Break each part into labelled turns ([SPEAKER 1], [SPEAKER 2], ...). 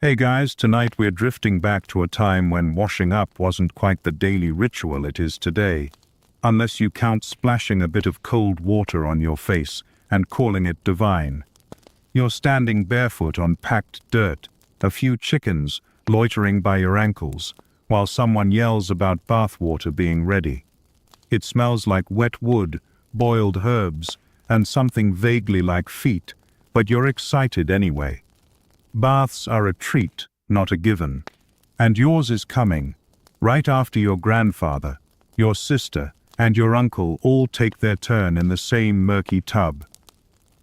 [SPEAKER 1] Hey guys, tonight we're drifting back to a time when washing up wasn't quite the daily ritual it is today, unless you count splashing a bit of cold water on your face and calling it divine. You're standing barefoot on packed dirt, a few chickens loitering by your ankles, while someone yells about bath water being ready. It smells like wet wood, boiled herbs, and something vaguely like feet, but you're excited anyway. Baths are a treat, not a given. And yours is coming, right after your grandfather, your sister, and your uncle all take their turn in the same murky tub.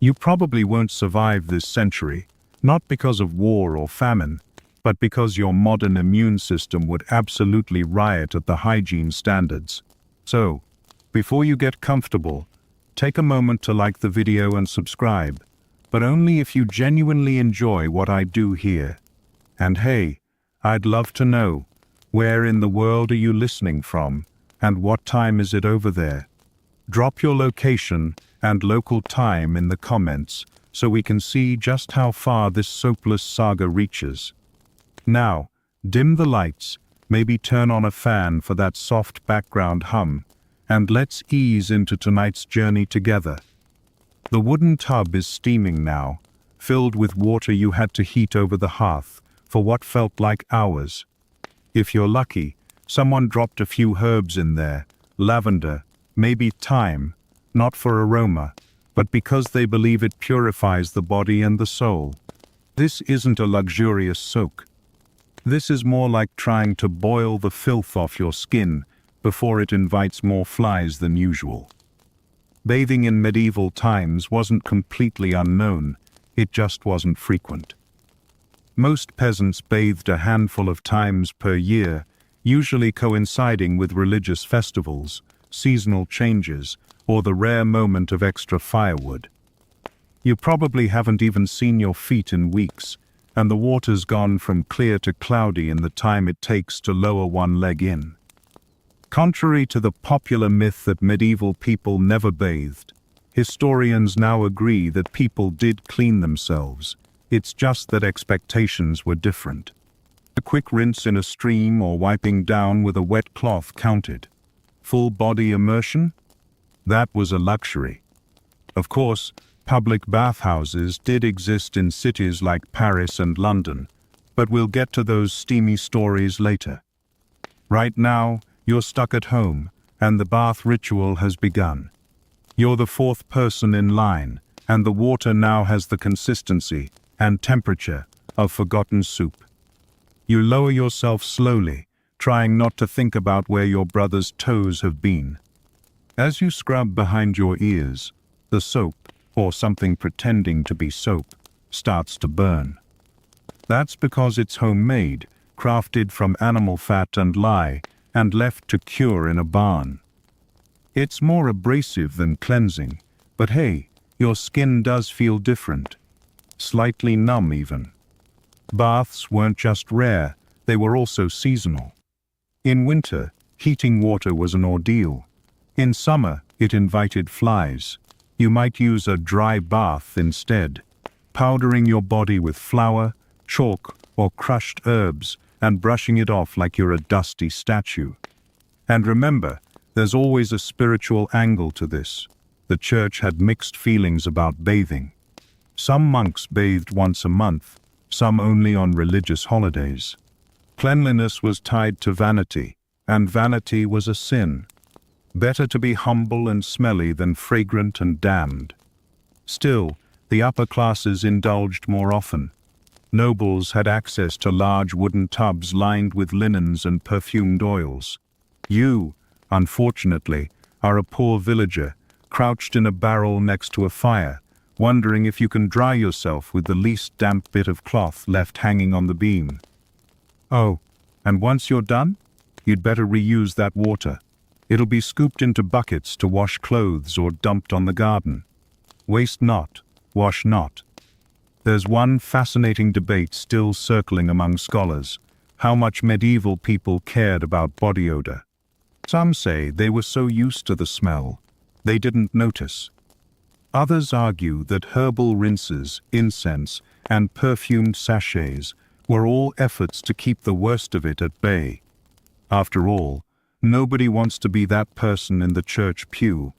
[SPEAKER 1] You probably won't survive this century, not because of war or famine, but because your modern immune system would absolutely riot at the hygiene standards. So, before you get comfortable, take a moment to like the video and subscribe, but only if you genuinely enjoy what I do here. And hey, I'd love to know, where in the world are you listening from, and what time is it over there? Drop your location and local time in the comments so we can see just how far this soapless saga reaches. Now, dim the lights, maybe turn on a fan for that soft background hum, and let's ease into tonight's journey together. The wooden tub is steaming now, filled with water you had to heat over the hearth for what felt like hours. If you're lucky, someone dropped a few herbs in there, lavender, maybe thyme, not for aroma, but because they believe it purifies the body and the soul. This isn't a luxurious soak. This is more like trying to boil the filth off your skin before it invites more flies than usual. Bathing in medieval times wasn't completely unknown, it just wasn't frequent. Most peasants bathed a handful of times per year, usually coinciding with religious festivals, seasonal changes, or the rare moment of extra firewood. You probably haven't even seen your feet in weeks, and the water's gone from clear to cloudy in the time it takes to lower one leg in. Contrary to the popular myth that medieval people never bathed, historians now agree that people did clean themselves. It's just that expectations were different. A quick rinse in a stream or wiping down with a wet cloth counted. Full body immersion? That was a luxury. Of course, public bathhouses did exist in cities like Paris and London, but we'll get to those steamy stories later. Right now, you're stuck at home, and the bath ritual has begun. You're the fourth person in line, and the water now has the consistency and temperature of forgotten soup. You lower yourself slowly, trying not to think about where your brother's toes have been. As you scrub behind your ears, the soap, or something pretending to be soap, starts to burn. That's because it's homemade, crafted from animal fat and lye, and left to cure in a barn. It's more abrasive than cleansing, but hey, your skin does feel different. Slightly numb even. Baths weren't just rare, they were also seasonal. In winter, heating water was an ordeal. In summer, it invited flies. You might use a dry bath instead, powdering your body with flour, chalk, or crushed herbs, and brushing it off like you're a dusty statue. And remember, there's always a spiritual angle to this. The church had mixed feelings about bathing. Some monks bathed once a month, some only on religious holidays. Cleanliness was tied to vanity, and vanity was a sin. Better to be humble and smelly than fragrant and damned. Still, the upper classes indulged more often. Nobles had access to large wooden tubs lined with linens and perfumed oils. You, unfortunately, are a poor villager, crouched in a barrel next to a fire, wondering if you can dry yourself with the least damp bit of cloth left hanging on the beam. Oh, and once you're done, you'd better reuse that water. It'll be scooped into buckets to wash clothes or dumped on the garden. Waste not, wash not. There's one fascinating debate still circling among scholars: how much medieval people cared about body odor. Some say they were so used to the smell, they didn't notice. Others argue that herbal rinses, incense, and perfumed sachets were all efforts to keep the worst of it at bay. After all, nobody wants to be that person in the church pew.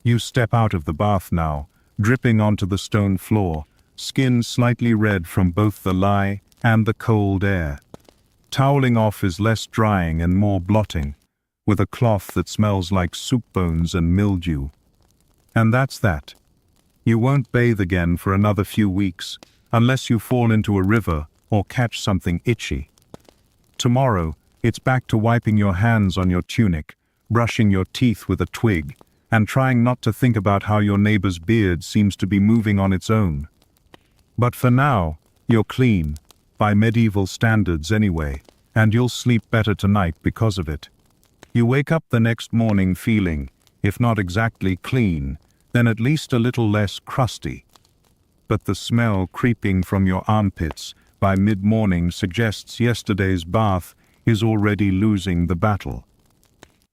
[SPEAKER 1] You step out of the bath now, dripping onto the stone floor, skin slightly red from both the lye and the cold air. Toweling off is less drying and more blotting, with a cloth that smells like soup bones and mildew. And that's that. You won't bathe again for another few weeks, unless you fall into a river or catch something itchy. Tomorrow, it's back to wiping your hands on your tunic, brushing your teeth with a twig, and trying not to think about how your neighbor's beard seems to be moving on its own. But for now, you're clean, by medieval standards anyway, and you'll sleep better tonight because of it. You wake up the next morning feeling, if not exactly clean, then at least a little less crusty. But the smell creeping from your armpits by mid-morning suggests yesterday's bath is already losing the battle.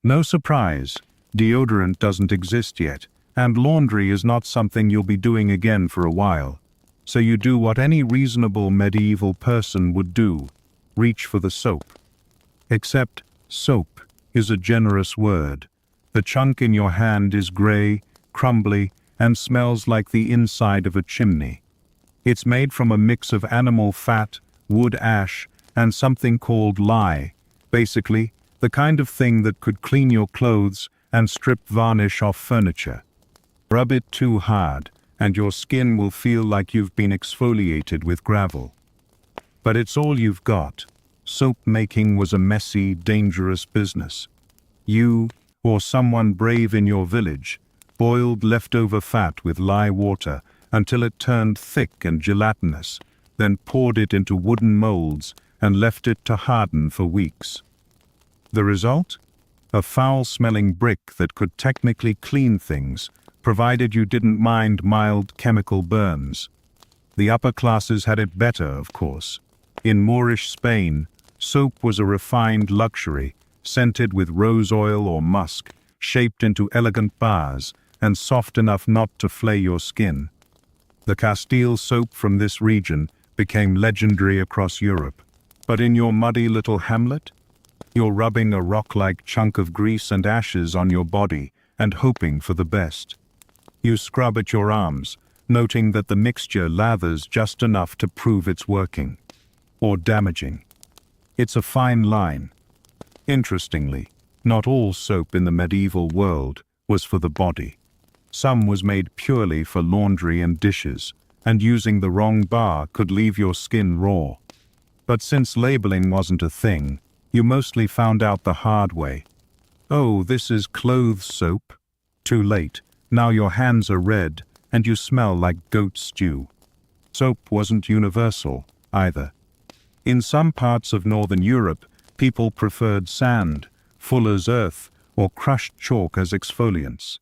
[SPEAKER 1] No surprise, deodorant doesn't exist yet, and laundry is not something you'll be doing again for a while. So you do what any reasonable medieval person would do, reach for the soap. Except soap is a generous word. The chunk in your hand is gray, crumbly, and smells like the inside of a chimney. It's made from a mix of animal fat, wood ash, and something called lye, basically the kind of thing that could clean your clothes and strip varnish off furniture. Rub it too hard, and your skin will feel like you've been exfoliated with gravel. But it's all you've got. Soap making was a messy, dangerous business. You, or someone brave in your village, boiled leftover fat with lye water until it turned thick and gelatinous, then poured it into wooden molds and left it to harden for weeks. The result? A foul-smelling brick that could technically clean things, provided you didn't mind mild chemical burns. The upper classes had it better, of course. In Moorish Spain, soap was a refined luxury, scented with rose oil or musk, shaped into elegant bars, and soft enough not to flay your skin. The Castile soap from this region became legendary across Europe. But in your muddy little hamlet, you're rubbing a rock-like chunk of grease and ashes on your body and hoping for the best. You scrub at your arms, noting that the mixture lathers just enough to prove it's working. Or damaging. It's a fine line. Interestingly, not all soap in the medieval world was for the body. Some was made purely for laundry and dishes, and using the wrong bar could leave your skin raw. But since labeling wasn't a thing, you mostly found out the hard way. Oh, this is clothes soap. Too late. Now your hands are red, and you smell like goat stew. Soap wasn't universal, either. In some parts of Northern Europe, people preferred sand, fuller's earth, or crushed chalk as exfoliants.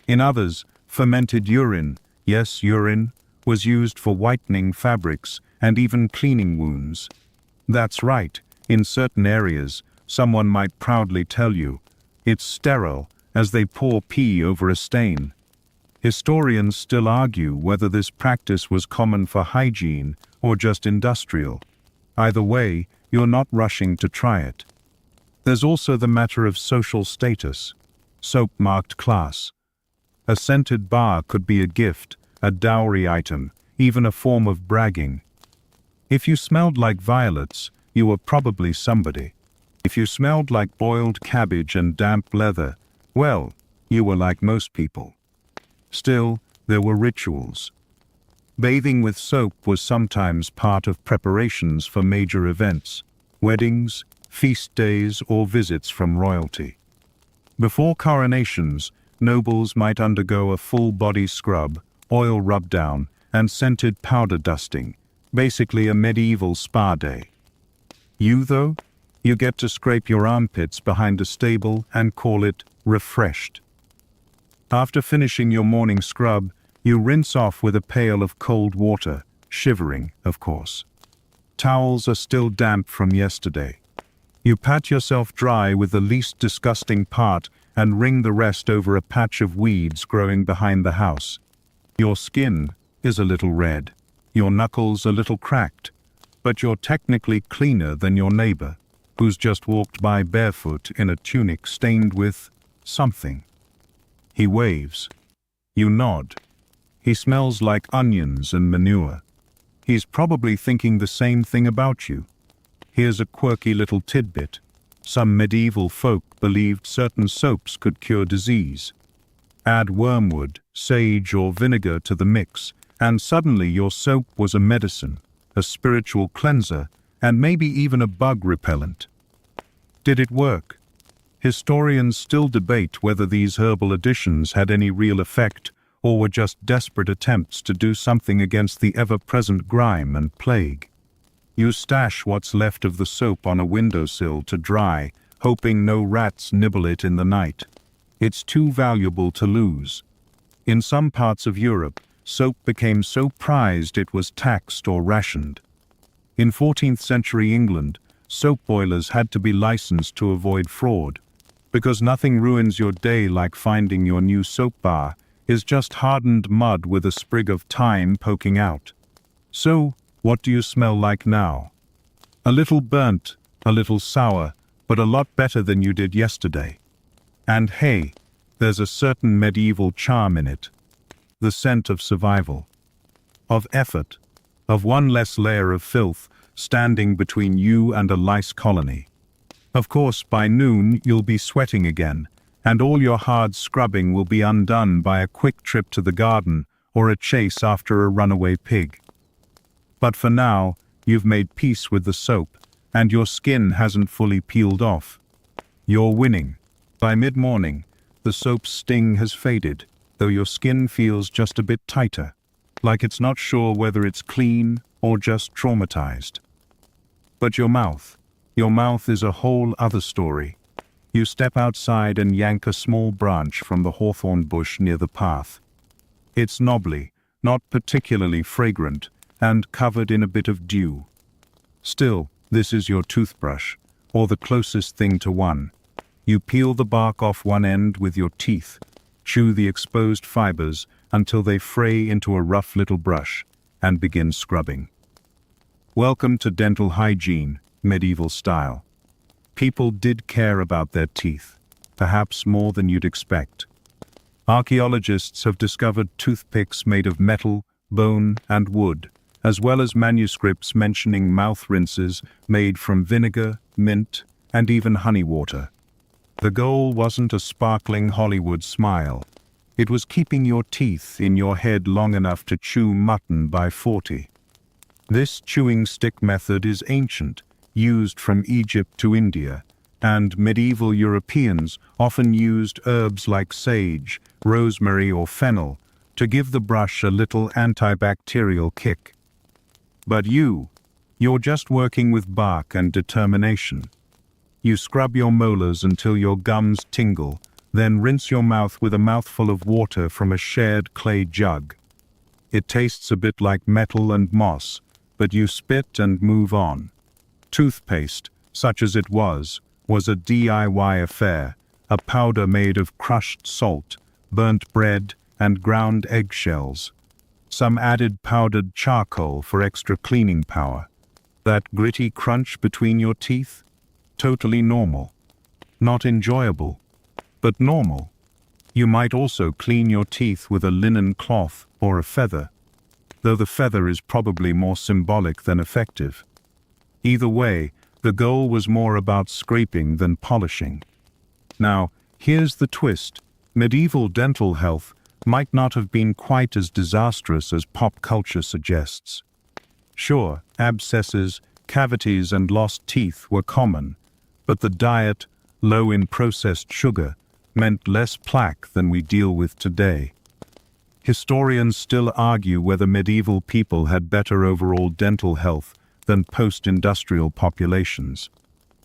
[SPEAKER 1] In others, fermented urine, yes, urine, was used for whitening fabrics and even cleaning wounds. That's right, in certain areas, someone might proudly tell you, it's sterile, as they pour pee over a stain. Historians still argue whether this practice was common for hygiene or just industrial. Either way, you're not rushing to try it. There's also the matter of social status. Soap marked class. A scented bar could be a gift, a dowry item, even a form of bragging. If you smelled like violets, you were probably somebody. If you smelled like boiled cabbage and damp leather, well, you were like most people. Still, there were rituals. Bathing with soap was sometimes part of preparations for major events, weddings, feast days, or visits from royalty. Before coronations, nobles might undergo a full-body scrub, oil rub-down, and scented powder dusting, basically a medieval spa day. You, though, you get to scrape your armpits behind a stable and call it refreshed. After finishing your morning scrub, you rinse off with a pail of cold water, shivering, of course. Towels are still damp from yesterday. You pat yourself dry with the least disgusting part and wring the rest over a patch of weeds growing behind the house. Your skin is a little red, your knuckles a little cracked, but you're technically cleaner than your neighbor, who's just walked by barefoot in a tunic stained with something. He waves. You nod. He smells like onions and manure. He's probably thinking the same thing about you. Here's a quirky little tidbit. Some medieval folk believed certain soaps could cure disease. Add wormwood, sage, or vinegar to the mix, and suddenly your soap was a medicine, a spiritual cleanser, and maybe even a bug repellent. Did it work? Historians still debate whether these herbal additions had any real effect or were just desperate attempts to do something against the ever-present grime and plague. You stash what's left of the soap on a windowsill to dry, hoping no rats nibble it in the night. It's too valuable to lose. In some parts of Europe, soap became so prized it was taxed or rationed. In 14th century England, soap boilers had to be licensed to avoid fraud, because nothing ruins your day like finding your new soap bar is just hardened mud with a sprig of thyme poking out. So, what do you smell like now? A little burnt, a little sour, but a lot better than you did yesterday. And hey, there's a certain medieval charm in it. The scent of survival, of effort, of one less layer of filth standing between you and a lice colony. Of course, by noon you'll be sweating again, and all your hard scrubbing will be undone by a quick trip to the garden or a chase after a runaway pig. But for now, you've made peace with the soap, and your skin hasn't fully peeled off. You're winning. By mid-morning, the soap's sting has faded, though your skin feels just a bit tighter, like it's not sure whether it's clean or just traumatized. But your mouth is a whole other story. You step outside and yank a small branch from the hawthorn bush near the path. It's knobbly, not particularly fragrant, and covered in a bit of dew. Still, this is your toothbrush, or the closest thing to one. You peel the bark off one end with your teeth, chew the exposed fibers until they fray into a rough little brush, and begin scrubbing. Welcome to dental hygiene, medieval style. People did care about their teeth, perhaps more than you'd expect. Archaeologists have discovered toothpicks made of metal, bone, and wood, as well as manuscripts mentioning mouth rinses made from vinegar, mint, and even honey water. The goal wasn't a sparkling Hollywood smile. It was keeping your teeth in your head long enough to chew mutton by 40. This chewing stick method is ancient, used from Egypt to India, and medieval Europeans often used herbs like sage, rosemary, or fennel to give the brush a little antibacterial kick. But you're just working with bark and determination. You scrub your molars until your gums tingle, then rinse your mouth with a mouthful of water from a shared clay jug. It tastes a bit like metal and moss, but you spit and move on. Toothpaste, such as it was a DIY affair, a powder made of crushed salt, burnt bread, and ground eggshells. Some added powdered charcoal for extra cleaning power. That gritty crunch between your teeth? Totally normal. Not enjoyable, but normal. You might also clean your teeth with a linen cloth or a feather, though the feather is probably more symbolic than effective. Either way, the goal was more about scraping than polishing. Now, here's the twist. Medieval dental health might not have been quite as disastrous as pop culture suggests. Sure, abscesses, cavities, and lost teeth were common, but the diet, low in processed sugar, meant less plaque than we deal with today. Historians still argue whether medieval people had better overall dental health than post-industrial populations.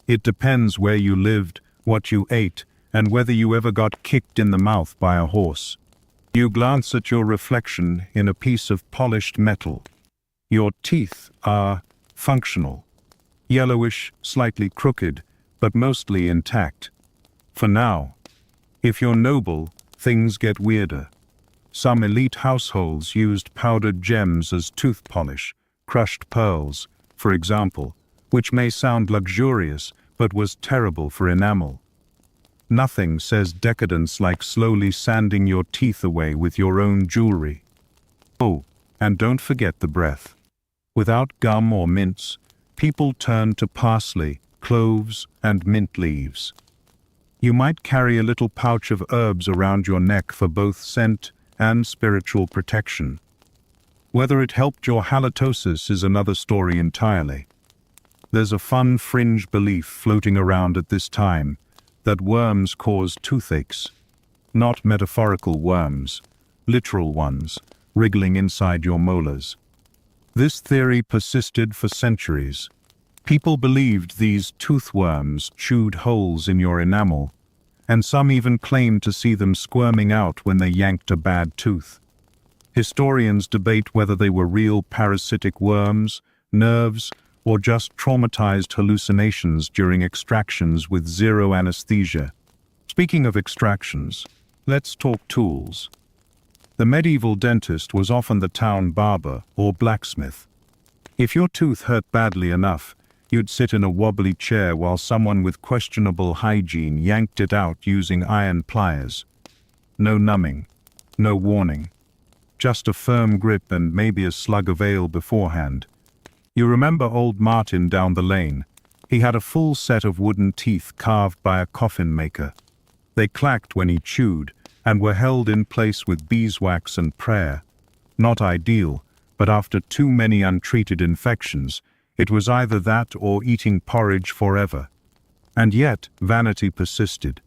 [SPEAKER 1] It depends where you lived, what you ate, and whether you ever got kicked in the mouth by a horse. You glance at your reflection in a piece of polished metal. Your teeth are functional, yellowish, slightly crooked, but mostly intact. For now. If you're noble, things get weirder. Some elite households used powdered gems as tooth polish, crushed pearls, for example, which may sound luxurious but was terrible for enamel. Nothing says decadence like slowly sanding your teeth away with your own jewelry. Oh, and don't forget the breath. Without gum or mints, people turn to parsley, cloves, and mint leaves. You might carry a little pouch of herbs around your neck for both scent and spiritual protection. Whether it helped your halitosis is another story entirely. There's a fun fringe belief floating around at this time that worms cause toothaches. Not metaphorical worms, literal ones, wriggling inside your molars. This theory persisted for centuries. People believed these toothworms chewed holes in your enamel, and some even claimed to see them squirming out when they yanked a bad tooth. Historians debate whether they were real parasitic worms, nerves, or just traumatized hallucinations during extractions with zero anesthesia. Speaking of extractions, let's talk tools. The medieval dentist was often the town barber or blacksmith. If your tooth hurt badly enough, you'd sit in a wobbly chair while someone with questionable hygiene yanked it out using iron pliers. No numbing, no warning. Just a firm grip and maybe a slug of ale beforehand. You remember old Martin down the lane? He had a full set of wooden teeth carved by a coffin maker. They clacked when he chewed and were held in place with beeswax and prayer. Not ideal, but after too many untreated infections, it was either that or eating porridge forever. And yet, vanity persisted.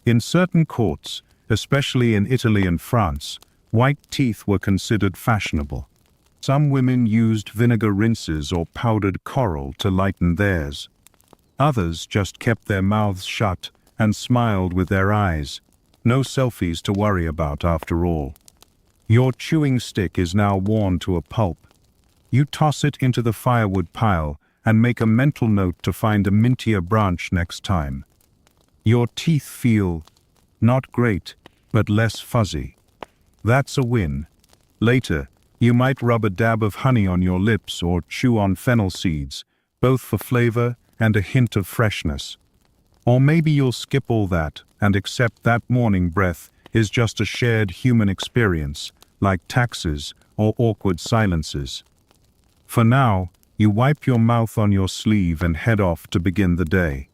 [SPEAKER 1] In certain courts, especially in Italy and France, white teeth were considered fashionable. Some women used vinegar rinses or powdered coral to lighten theirs. Others just kept their mouths shut and smiled with their eyes. No selfies to worry about after all. Your chewing stick is now worn to a pulp. You toss it into the firewood pile and make a mental note to find a mintier branch next time. Your teeth feel not great, but less fuzzy. That's a win. Later, you might rub a dab of honey on your lips or chew on fennel seeds, both for flavor and a hint of freshness. Or maybe you'll skip all that and accept that morning breath is just a shared human experience, like taxes or awkward silences. For now, you wipe your mouth on your sleeve and head off to begin the day.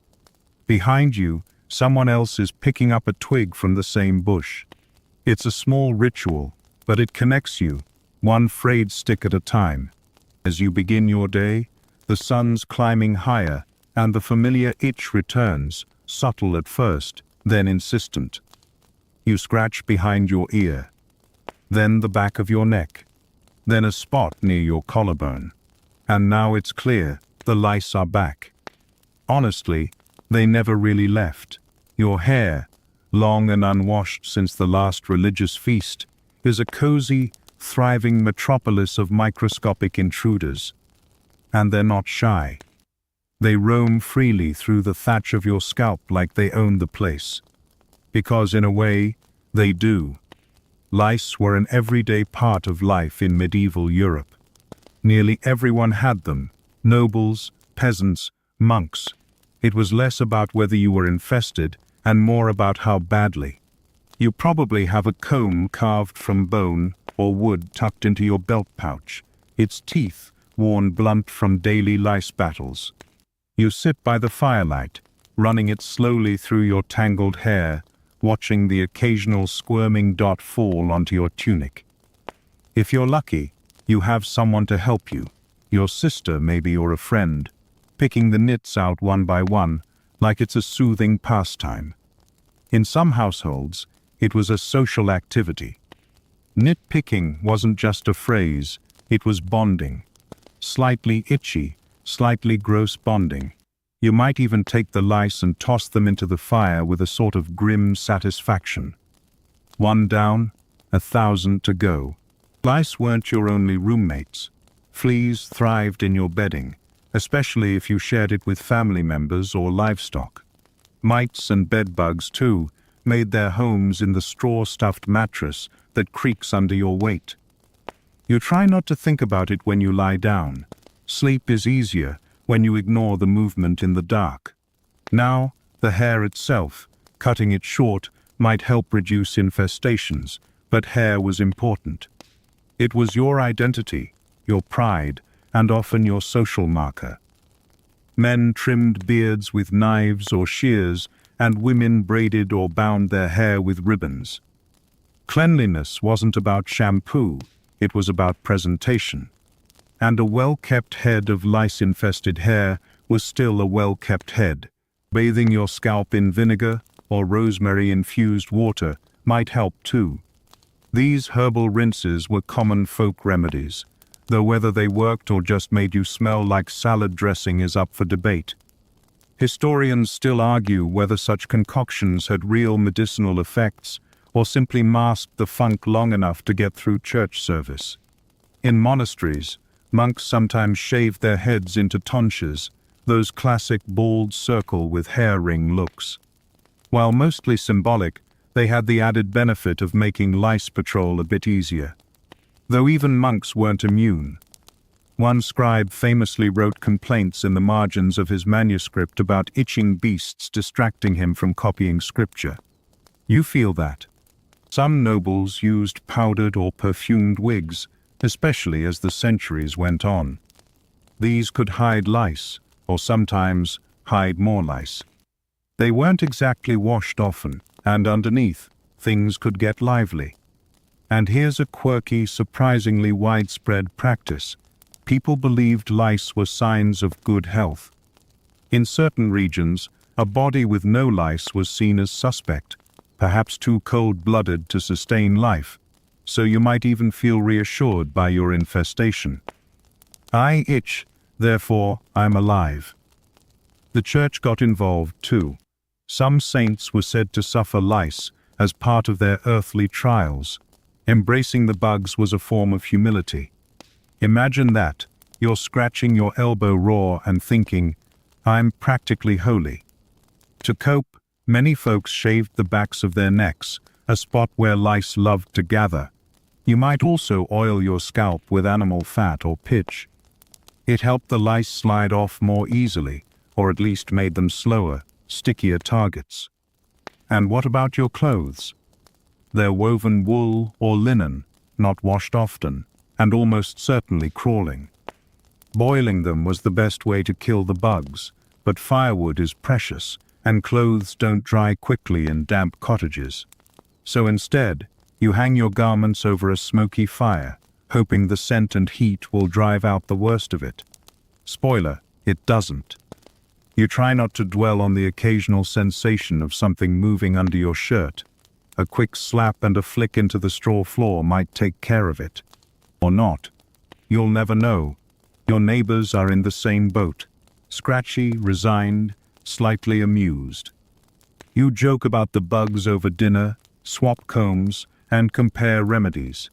[SPEAKER 1] Behind you, someone else is picking up a twig from the same bush. It's a small ritual, but it connects you, one frayed stick at a time. As you begin your day, the sun's climbing higher, and the familiar itch returns, subtle at first, then insistent. You scratch behind your ear, then the back of your neck, then a spot near your collarbone. And now it's clear, the lice are back. Honestly, they never really left. Your hair, long and unwashed since the last religious feast, is a cozy, thriving metropolis of microscopic intruders. And they're not shy. They roam freely through the thatch of your scalp like they own the place. Because in a way, they do. Lice were an everyday part of life in medieval Europe. Nearly everyone had them, nobles, peasants, monks. It was less about whether you were infested and more about how badly. You probably have a comb carved from bone or wood tucked into your belt pouch, its teeth worn blunt from daily lice battles. You sit by the firelight, running it slowly through your tangled hair, watching the occasional squirming dot fall onto your tunic. If you're lucky, you have someone to help you, your sister maybe or a friend, picking the nits out one by one, like it's a soothing pastime. In some households, it was a social activity. Nitpicking wasn't just a phrase, it was bonding. Slightly itchy, slightly gross bonding. You might even take the lice and toss them into the fire with a sort of grim satisfaction. One down, 1,000 to go. Lice weren't your only roommates. Fleas thrived in your bedding, especially if you shared it with family members or livestock. Mites and bedbugs, too, made their homes in the straw-stuffed mattress that creaks under your weight. You try not to think about it when you lie down. Sleep is easier when you ignore the movement in the dark. Now, the hair itself, cutting it short, might help reduce infestations, but hair was important. It was your identity, your pride, and often your social marker. Men trimmed beards with knives or shears, and women braided or bound their hair with ribbons. Cleanliness wasn't about shampoo, it was about presentation. And a well-kept head of lice-infested hair was still a well-kept head. Bathing your scalp in vinegar or rosemary-infused water might help too. These herbal rinses were common folk remedies, though whether they worked or just made you smell like salad dressing is up for debate. Historians still argue whether such concoctions had real medicinal effects or simply masked the funk long enough to get through church service. In monasteries, monks sometimes shaved their heads into tonsures, those classic bald circle with hair ring looks. While mostly symbolic, they had the added benefit of making lice patrol a bit easier. Though even monks weren't immune. One scribe famously wrote complaints in the margins of his manuscript about itching beasts distracting him from copying scripture. You feel that. Some nobles used powdered or perfumed wigs, especially as the centuries went on. These could hide lice, or sometimes hide more lice. They weren't exactly washed often, and underneath, things could get lively. And here's a quirky, surprisingly widespread practice. People believed lice were signs of good health. In certain regions, a body with no lice was seen as suspect, perhaps too cold-blooded to sustain life, so you might even feel reassured by your infestation. I itch, therefore I'm alive. The church got involved too. Some saints were said to suffer lice as part of their earthly trials. Embracing the bugs was a form of humility. Imagine that, you're scratching your elbow raw and thinking, I'm practically holy. To cope, many folks shaved the backs of their necks, a spot where lice loved to gather. You might also oil your scalp with animal fat or pitch. It helped the lice slide off more easily, or at least made them slower, stickier targets. And what about your clothes? They're woven wool or linen, not washed often, and almost certainly crawling. Boiling them was the best way to kill the bugs, but firewood is precious, and clothes don't dry quickly in damp cottages. So instead, you hang your garments over a smoky fire, hoping the scent and heat will drive out the worst of it. Spoiler, it doesn't. You try not to dwell on the occasional sensation of something moving under your shirt. A quick slap and a flick into the straw floor might take care of it. Or not. You'll never know. Your neighbors are in the same boat. Scratchy, resigned, slightly amused. You joke about the bugs over dinner, swap combs, and compare remedies.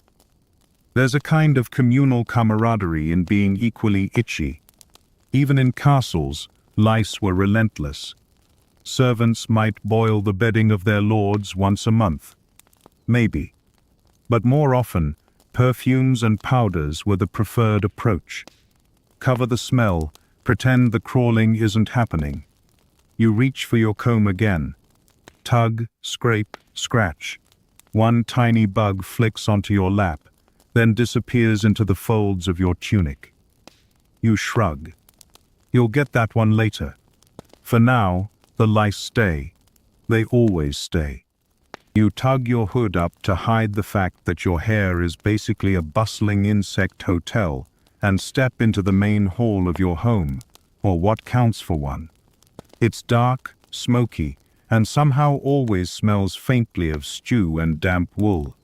[SPEAKER 1] There's a kind of communal camaraderie in being equally itchy. Even in castles, lice were relentless. Servants might boil the bedding of their lords once a month. Maybe. But more often, perfumes and powders were the preferred approach. Cover the smell, pretend the crawling isn't happening. You reach for your comb again. Tug, scrape, scratch. One tiny bug flicks onto your lap, then disappears into the folds of your tunic. You shrug. You'll get that one later. For now, the lice stay. They always stay. You tug your hood up to hide the fact that your hair is basically a bustling insect hotel and step into the main hall of your home, or what counts for one. It's dark, smoky, and somehow always smells faintly of stew and damp wool.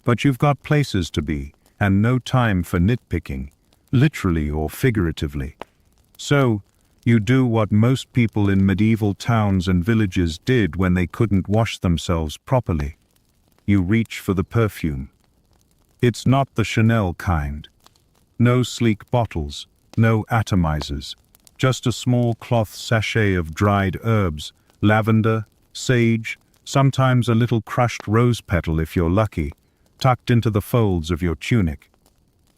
[SPEAKER 1] But you've got places to be, and no time for nitpicking, literally or figuratively. So, you do what most people in medieval towns and villages did when they couldn't wash themselves properly. You reach for the perfume. It's not the Chanel kind. No sleek bottles, no atomizers, just a small cloth sachet of dried herbs, lavender, sage, sometimes a little crushed rose petal if you're lucky, tucked into the folds of your tunic.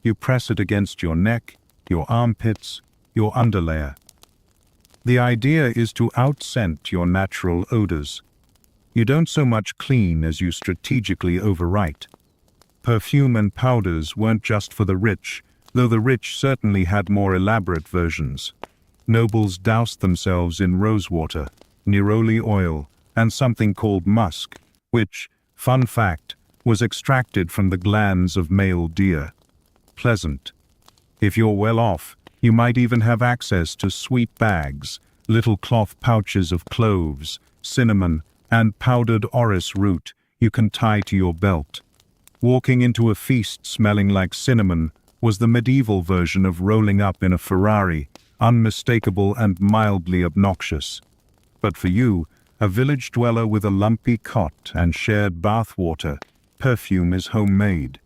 [SPEAKER 1] You press it against your neck, your armpits, your underlayer. The idea is to out-scent your natural odors. You don't so much clean as you strategically overwrite. Perfume and powders weren't just for the rich, though the rich certainly had more elaborate versions. Nobles doused themselves in rosewater, neroli oil, and something called musk, which, fun fact, was extracted from the glands of male deer. Pleasant. If you're well off, you might even have access to sweet bags, little cloth pouches of cloves, cinnamon, and powdered orris root you can tie to your belt. Walking into a feast smelling like cinnamon was the medieval version of rolling up in a Ferrari, unmistakable and mildly obnoxious. But for you, a village dweller with a lumpy cot and shared bath water, perfume is homemade.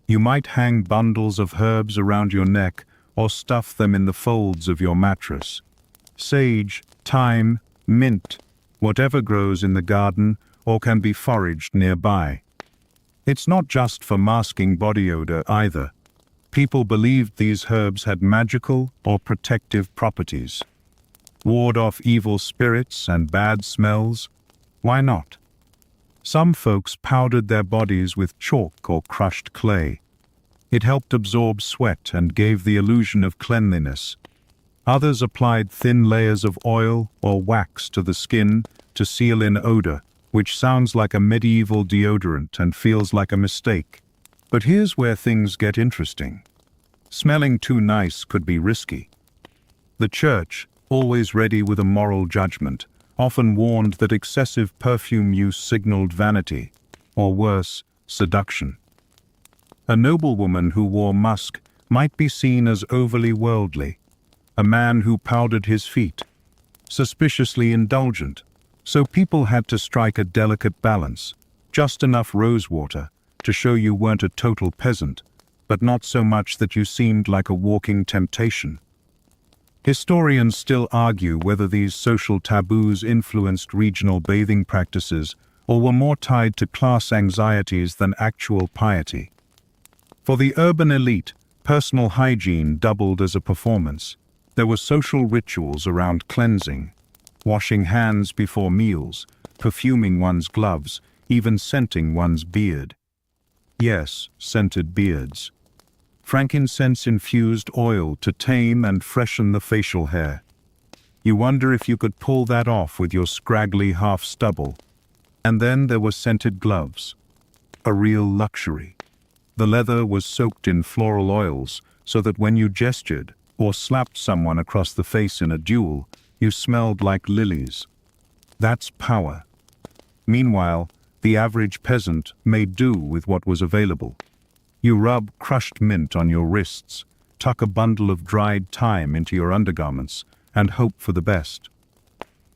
[SPEAKER 1] You might hang bundles of herbs around your neck or stuff them in the folds of your mattress. Sage, thyme, mint, whatever grows in the garden or can be foraged nearby. It's not just for masking body odor either. People believed these herbs had magical or protective properties. Ward off evil spirits and bad smells? Why not? Some folks powdered their bodies with chalk or crushed clay. It helped absorb sweat and gave the illusion of cleanliness. Others applied thin layers of oil or wax to the skin to seal in odor, which sounds like a medieval deodorant and feels like a mistake. But here's where things get interesting. Smelling too nice could be risky. The church, always ready with a moral judgment, often warned that excessive perfume use signaled vanity, or worse, seduction. A noblewoman who wore musk might be seen as overly worldly, a man who powdered his feet, suspiciously indulgent, so people had to strike a delicate balance, just enough rosewater to show you weren't a total peasant, but not so much that you seemed like a walking temptation. Historians still argue whether these social taboos influenced regional bathing practices or were more tied to class anxieties than actual piety. For the urban elite, personal hygiene doubled as a performance. There were social rituals around cleansing, washing hands before meals, perfuming one's gloves, even scenting one's beard. Yes, scented beards. Frankincense-infused oil to tame and freshen the facial hair. You wonder if you could pull that off with your scraggly half-stubble. And then there were scented gloves. A real luxury. The leather was soaked in floral oils so that when you gestured or slapped someone across the face in a duel, you smelled like lilies. That's power. Meanwhile, the average peasant made do with what was available. You rub crushed mint on your wrists, tuck a bundle of dried thyme into your undergarments, and hope for the best.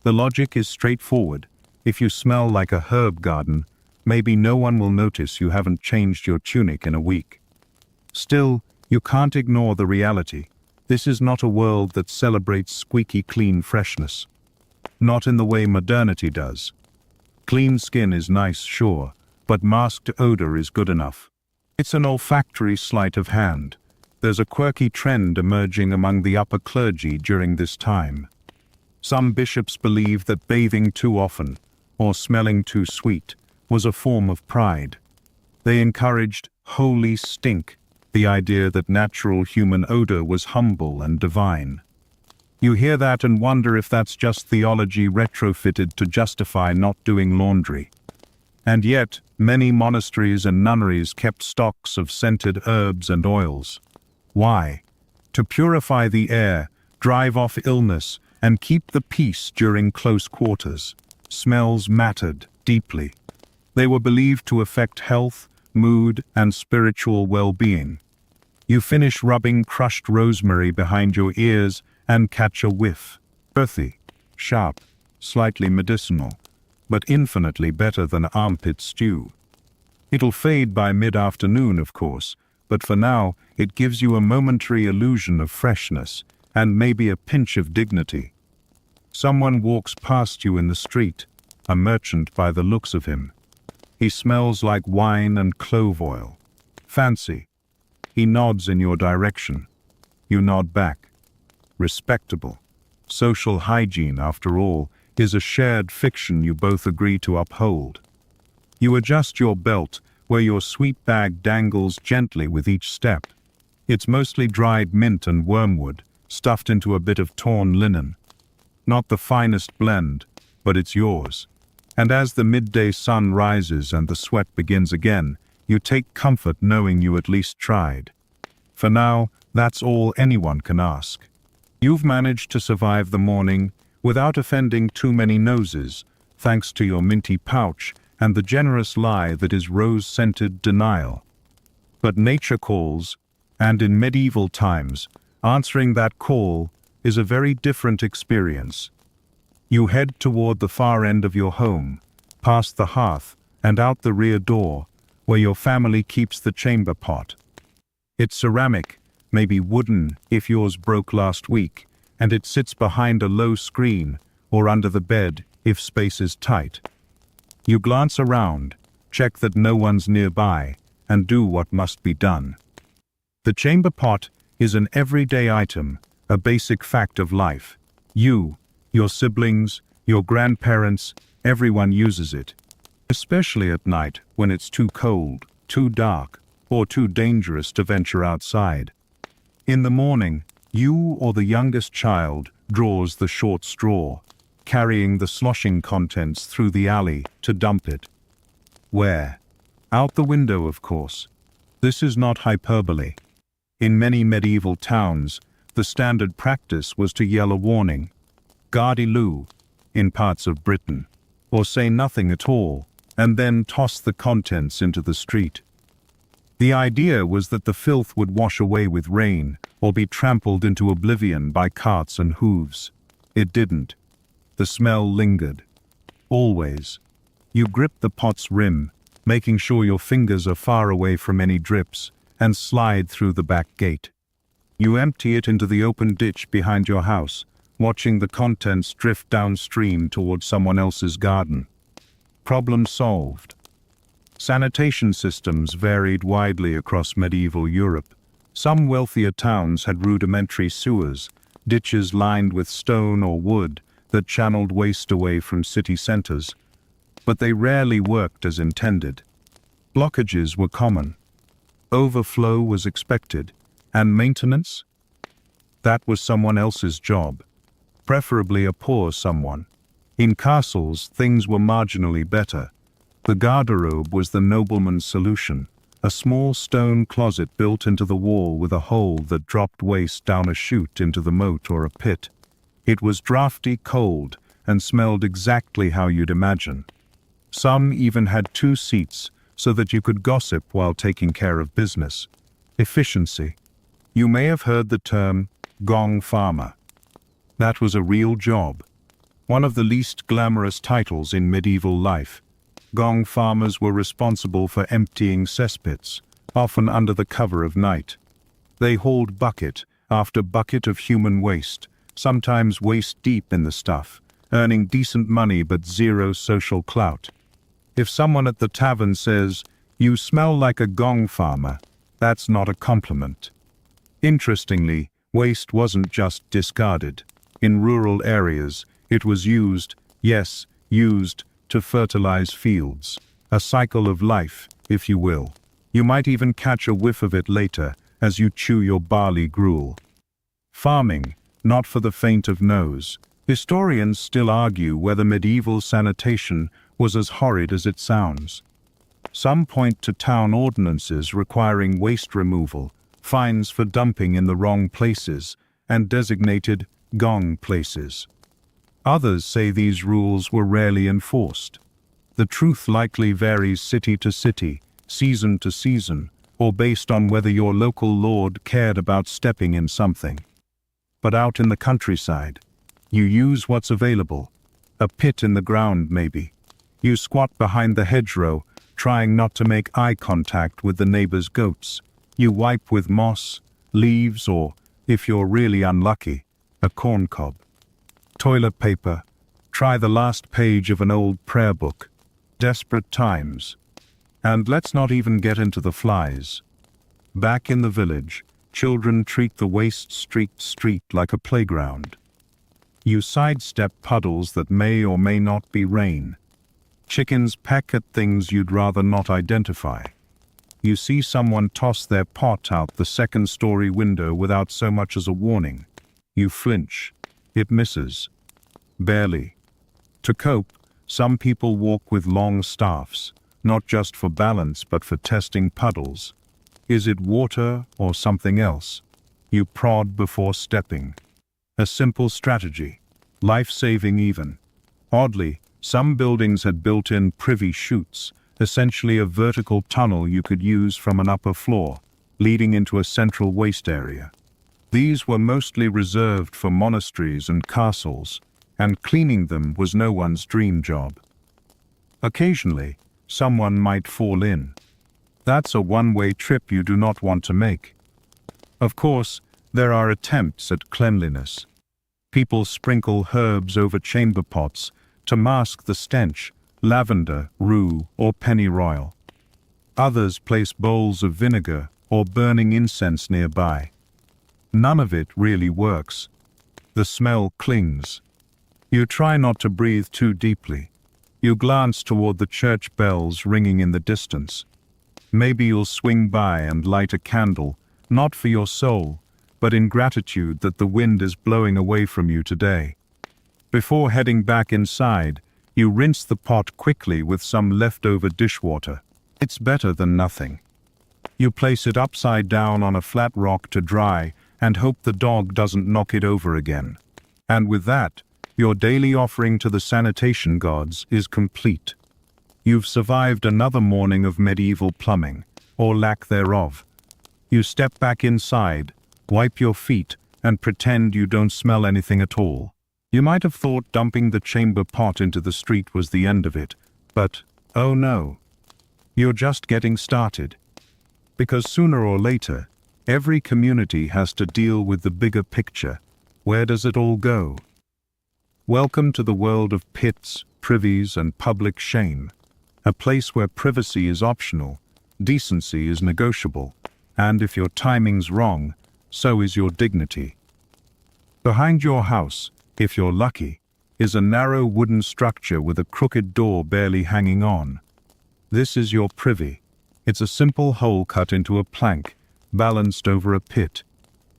[SPEAKER 1] The logic is straightforward. If you smell like a herb garden, maybe no one will notice you haven't changed your tunic in a week. Still, you can't ignore the reality. This is not a world that celebrates squeaky clean freshness. Not in the way modernity does. Clean skin is nice, sure, but masked odor is good enough. It's an olfactory sleight of hand. There's a quirky trend emerging among the upper clergy during this time. Some bishops believe that bathing too often, or smelling too sweet, was a form of pride. They encouraged holy stink, the idea that natural human odor was humble and divine. You hear that and wonder if that's just theology retrofitted to justify not doing laundry. And yet, many monasteries and nunneries kept stocks of scented herbs and oils. Why? To purify the air, drive off illness, and keep the peace during close quarters. Smells mattered deeply. They were believed to affect health, mood, and spiritual well-being. You finish rubbing crushed rosemary behind your ears and catch a whiff. Earthy, sharp, slightly medicinal, but infinitely better than armpit stew. It'll fade by mid-afternoon, of course, but for now it gives you a momentary illusion of freshness and maybe a pinch of dignity. Someone walks past you in the street, a merchant by the looks of him. He smells like wine and clove oil. Fancy. He nods in your direction. You nod back. Respectable. Social hygiene, after all, is a shared fiction you both agree to uphold. You adjust your belt where your sweet bag dangles gently with each step. It's mostly dried mint and wormwood, stuffed into a bit of torn linen. Not the finest blend, but it's yours. And as the midday sun rises and the sweat begins again, you take comfort knowing you at least tried. For now, that's all anyone can ask. You've managed to survive the morning without offending too many noses, thanks to your minty pouch and the generous lie that is rose-scented denial. But nature calls, and in medieval times, answering that call is a very different experience. You head toward the far end of your home, past the hearth and out the rear door, where your family keeps the chamber pot. It's ceramic, maybe wooden if yours broke last week, and it sits behind a low screen or under the bed if space is tight. You glance around, check that no one's nearby, and do what must be done. The chamber pot is an everyday item, a basic fact of life. You, your siblings, your grandparents, everyone uses it. Especially at night when it's too cold, too dark, or too dangerous to venture outside. In the morning, you or the youngest child draws the short straw, carrying the sloshing contents through the alley to dump it. Where? Out the window, of course. This is not hyperbole. In many medieval towns, the standard practice was to yell a warning, "Gardy-loo," in parts of Britain, or say nothing at all, and then toss the contents into the street. The idea was that the filth would wash away with rain or be trampled into oblivion by carts and hooves. It didn't. The smell lingered. Always. You grip the pot's rim, making sure your fingers are far away from any drips, and slide through the back gate. You empty it into the open ditch behind your house, watching the contents drift downstream toward someone else's garden. Problem solved. Sanitation systems varied widely across medieval Europe. Some wealthier towns had rudimentary sewers, ditches lined with stone or wood that channeled waste away from city centers. But they rarely worked as intended. Blockages were common. Overflow was expected. And maintenance? That was someone else's job. Preferably a poor someone. In castles, things were marginally better. The garderobe was the nobleman's solution, a small stone closet built into the wall with a hole that dropped waste down a chute into the moat or a pit. It was drafty, cold, and smelled exactly how you'd imagine. Some even had 2 seats so that you could gossip while taking care of business. Efficiency. You may have heard the term gong farmer. That was a real job. One of the least glamorous titles in medieval life. Gong farmers were responsible for emptying cesspits, often under the cover of night. They hauled bucket after bucket of human waste, sometimes waist-deep in the stuff, earning decent money but zero social clout. If someone at the tavern says, "You smell like a gong farmer," that's not a compliment. Interestingly, waste wasn't just discarded. In rural areas, it was used, yes, used, to fertilize fields. A cycle of life, if you will. You might even catch a whiff of it later as you chew your barley gruel. Farming, not for the faint of nose. Historians still argue whether medieval sanitation was as horrid as it sounds. Some point to town ordinances requiring waste removal, fines for dumping in the wrong places, and designated gong places. Others say these rules were rarely enforced. The truth likely varies city to city, season to season, or based on whether your local lord cared about stepping in something. But out in the countryside, you use what's available. A pit in the ground, maybe. You squat behind the hedgerow, trying not to make eye contact with the neighbor's goats. You wipe with moss, leaves, or, if you're really unlucky, a corncob. Toilet paper. Try the last page of an old prayer book. Desperate times. And let's not even get into the flies. Back in the village, Children treat the waste-streaked street like a playground. You sidestep puddles that may or may not be rain. Chickens peck at things you'd rather not identify. You see someone toss their pot out the second-story window without so much as a warning. You flinch. It misses. Barely. To cope, some people walk with long staffs, not just for balance but for testing puddles. Is it water or something else? You prod before stepping. A simple strategy. Life-saving even. Oddly, some buildings had built-in privy chutes, essentially a vertical tunnel you could use from an upper floor, leading into a central waste area. These were mostly reserved for monasteries and castles, and cleaning them was no one's dream job. Occasionally, someone might fall in. That's a one-way trip you do not want to make. Of course, there are attempts at cleanliness. People sprinkle herbs over chamber pots to mask the stench, lavender, rue, or pennyroyal. Others place bowls of vinegar or burning incense nearby. None of it really works. The smell clings. You try not to breathe too deeply. You glance toward the church bells ringing in the distance. Maybe you'll swing by and light a candle, not for your soul, but in gratitude that the wind is blowing away from you today. Before heading back inside, you rinse the pot quickly with some leftover dishwater. It's better than nothing. You place it upside down on a flat rock to dry and hope the dog doesn't knock it over again. And with that, your daily offering to the sanitation gods is complete. You've survived another morning of medieval plumbing, or lack thereof. You step back inside, wipe your feet, and pretend you don't smell anything at all. You might have thought dumping the chamber pot into the street was the end of it, but, oh no. You're just getting started. Because sooner or later, every community has to deal with the bigger picture. Where does it all go? Welcome to the world of pits, privies, and public shame. A place where privacy is optional, decency is negotiable, and if your timing's wrong, so is your dignity. Behind your house, if you're lucky, is a narrow wooden structure with a crooked door barely hanging on. This is your privy. It's a simple hole cut into a plank, balanced over a pit.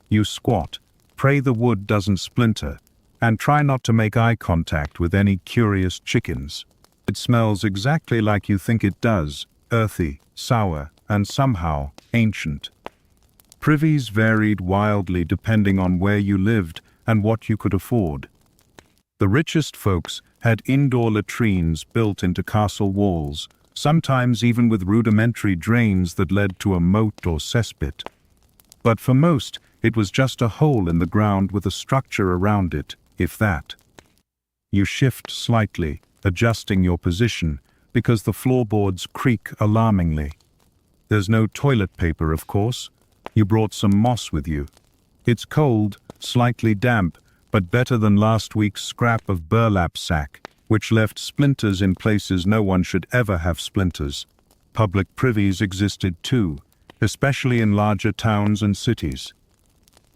[SPEAKER 1] You squat, pray the wood doesn't splinter, and try not to make eye contact with any curious chickens. It smells exactly like you think it does, earthy, sour, and somehow ancient. Privies varied wildly depending on where you lived and what you could afford. The richest folks had indoor latrines built into castle walls, sometimes even with rudimentary drains that led to a moat or cesspit. But for most, it was just a hole in the ground with a structure around it, if that. You shift slightly, adjusting your position, because the floorboards creak alarmingly. There's no toilet paper, of course. You brought some moss with you. It's cold, slightly damp, but better than last week's scrap of burlap sack, which left splinters in places no one should ever have splinters. Public privies existed too, especially in larger towns and cities.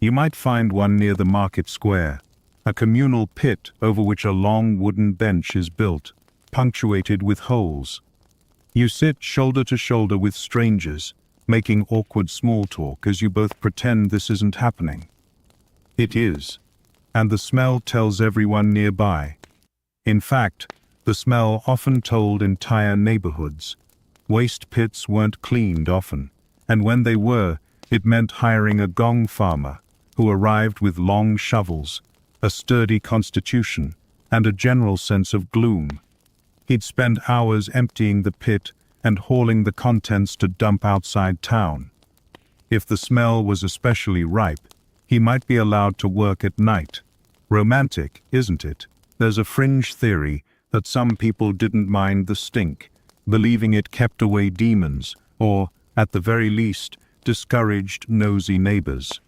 [SPEAKER 1] You might find one near the market square, a communal pit over which a long wooden bench is built, punctuated with holes. You sit shoulder to shoulder with strangers, making awkward small talk as you both pretend this isn't happening. It is, and the smell tells everyone nearby. In fact, the smell often told entire neighborhoods. Waste pits weren't cleaned often, and when they were, it meant hiring a gong farmer who arrived with long shovels, a sturdy constitution, and a general sense of gloom. He'd spend hours emptying the pit and hauling the contents to dump outside town. If the smell was especially ripe, he might be allowed to work at night. Romantic, isn't it? There's a fringe theory that some people didn't mind the stink, believing it kept away demons, or, at the very least, discouraged nosy neighbors.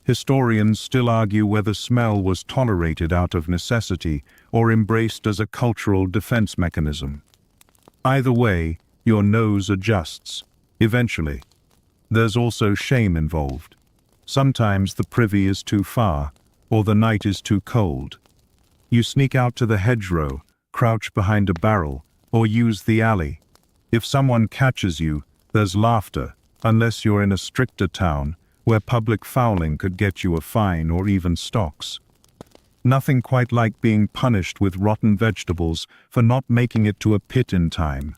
[SPEAKER 1] Historians still argue whether smell was tolerated out of necessity or embraced as a cultural defense mechanism. Either way, your nose adjusts, eventually. There's also shame involved. Sometimes the privy is too far, or the night is too cold. You sneak out to the hedgerow, crouch behind a barrel, or use the alley. If someone catches you, there's laughter, unless you're in a stricter town, where public fouling could get you a fine or even stocks. Nothing quite like being punished with rotten vegetables for not making it to a pit in time.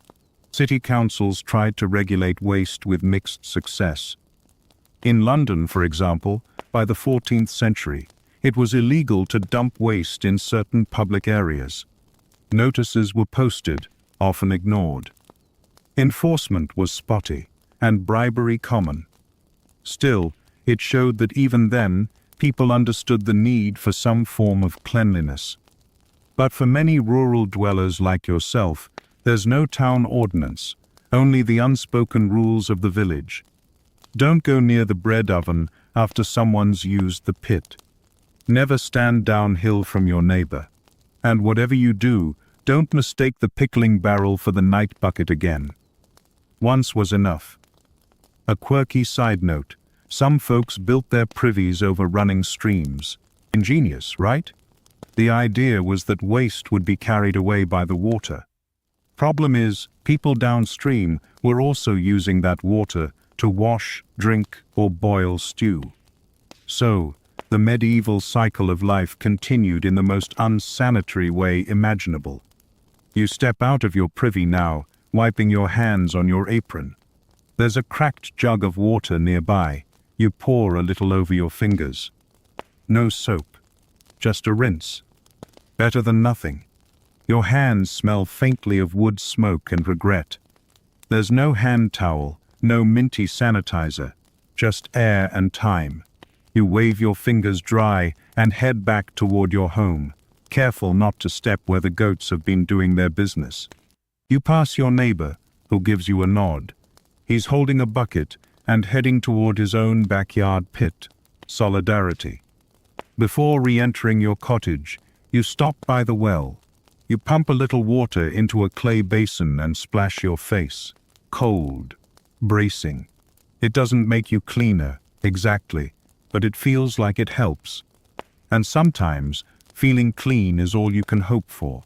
[SPEAKER 1] City councils tried to regulate waste with mixed success. In London, for example, by the 14th century, it was illegal to dump waste in certain public areas. Notices were posted, often ignored. Enforcement was spotty, and bribery common. Still, it showed that even then, people understood the need for some form of cleanliness. But for many rural dwellers like yourself, there's no town ordinance, only the unspoken rules of the village. Don't go near the bread oven after someone's used the pit. Never stand downhill from your neighbor. And whatever you do, don't mistake the pickling barrel for the night bucket again. Once was enough. A quirky side note, some folks built their privies over running streams. Ingenious, right? The idea was that waste would be carried away by the water. Problem is, people downstream were also using that water to wash, drink, or boil stew. So, the medieval cycle of life continued in the most unsanitary way imaginable. You step out of your privy now, wiping your hands on your apron. There's a cracked jug of water nearby. You pour a little over your fingers. No soap, just a rinse. Better than nothing. Your hands smell faintly of wood smoke and regret. There's no hand towel, no minty sanitizer, just air and time. You wave your fingers dry and head back toward your home, careful not to step where the goats have been doing their business. You pass your neighbor, who gives you a nod. He's holding a bucket and heading toward his own backyard pit. Solidarity. Before re-entering your cottage, you stop by the well. You pump a little water into a clay basin and splash your face. Cold. Bracing. It doesn't make you cleaner, exactly, but it feels like it helps. And sometimes, feeling clean is all you can hope for.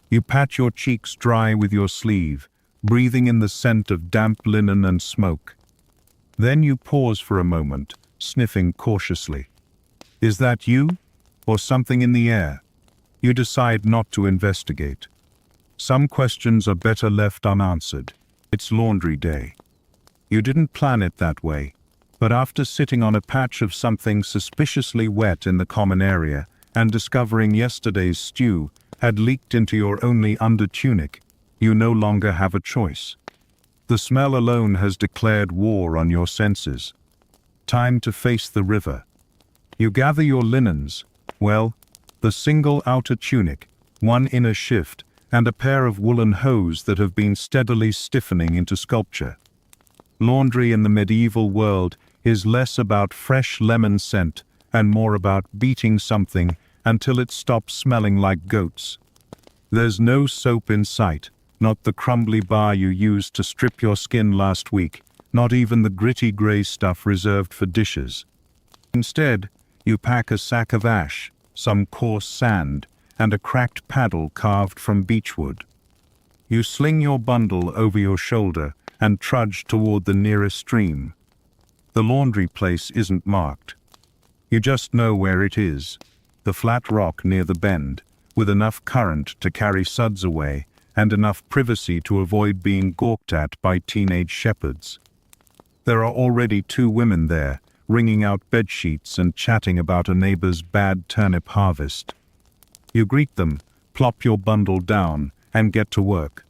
[SPEAKER 1] You pat your cheeks dry with your sleeve, breathing in the scent of damp linen and smoke. Then you pause for a moment, sniffing cautiously. Is that you, or something in the air? You decide not to investigate. Some questions are better left unanswered. It's laundry day. You didn't plan it that way, but after sitting on a patch of something suspiciously wet in the common area and discovering yesterday's stew had leaked into your only undertunic, you no longer have a choice. The smell alone has declared war on your senses. Time to face the river. You gather your linens, well, the single outer tunic, one inner shift, and a pair of woolen hose that have been steadily stiffening into sculpture. Laundry in the medieval world is less about fresh lemon scent and more about beating something until it stops smelling like goats. There's no soap in sight, not the crumbly bar you used to strip your skin last week, not even the gritty gray stuff reserved for dishes. Instead, you pack a sack of ash, some coarse sand, and a cracked paddle carved from beechwood. You sling your bundle over your shoulder and trudge toward the nearest stream. The laundry place isn't marked. You just know where it is, the flat rock near the bend, with enough current to carry suds away and enough privacy to avoid being gawked at by teenage shepherds. There are already 2 women there, wringing out bedsheets and chatting about a neighbor's bad turnip harvest. You greet them, plop your bundle down, and get to work.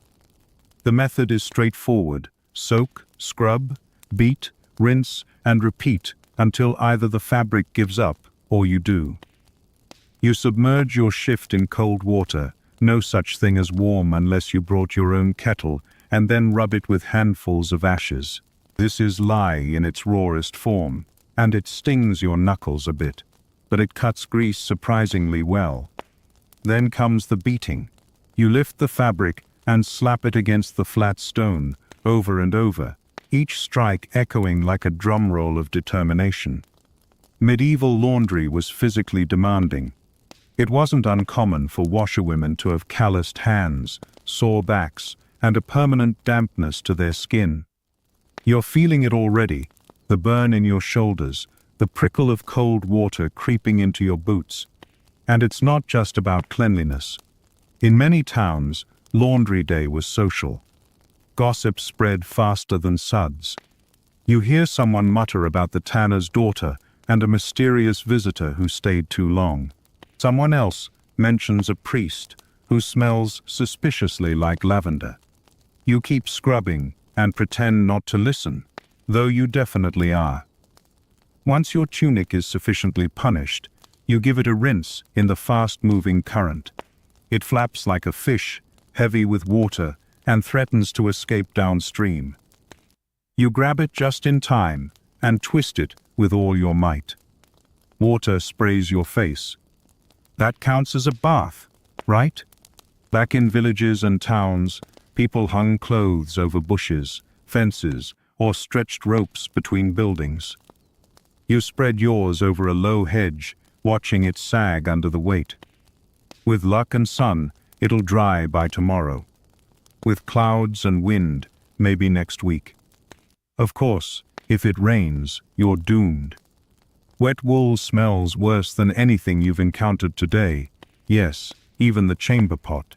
[SPEAKER 1] The method is straightforward. Soak, scrub, beat, rinse, and repeat until either the fabric gives up or you do. You submerge your shift in cold water, no such thing as warm unless you brought your own kettle, and then rub it with handfuls of ashes. This is lye in its rawest form, and it stings your knuckles a bit, but it cuts grease surprisingly well. Then comes the beating. You lift the fabric and slap it against the flat stone, over and over, each strike echoing like a drum roll of determination. Medieval laundry was physically demanding. It wasn't uncommon for washerwomen to have calloused hands, sore backs, and a permanent dampness to their skin. You're feeling it already, the burn in your shoulders, the prickle of cold water creeping into your boots. And it's not just about cleanliness. In many towns, laundry day was social. Gossip spread faster than suds. You hear someone mutter about the tanner's daughter and a mysterious visitor who stayed too long. Someone else mentions a priest who smells suspiciously like lavender. You keep scrubbing and pretend not to listen, though you definitely are. Once your tunic is sufficiently punished, you give it a rinse in the fast-moving current. It flaps like a fish, heavy with water, and threatens to escape downstream. You grab it just in time and twist it with all your might. Water sprays your face. That counts as a bath, right? Back in villages and towns, people hung clothes over bushes, fences, or stretched ropes between buildings. You spread yours over a low hedge, watching it sag under the weight. With luck and sun, it'll dry by tomorrow. With clouds and wind, maybe next week. Of course, if it rains, you're doomed. Wet wool smells worse than anything you've encountered today. Yes, even the chamber pot.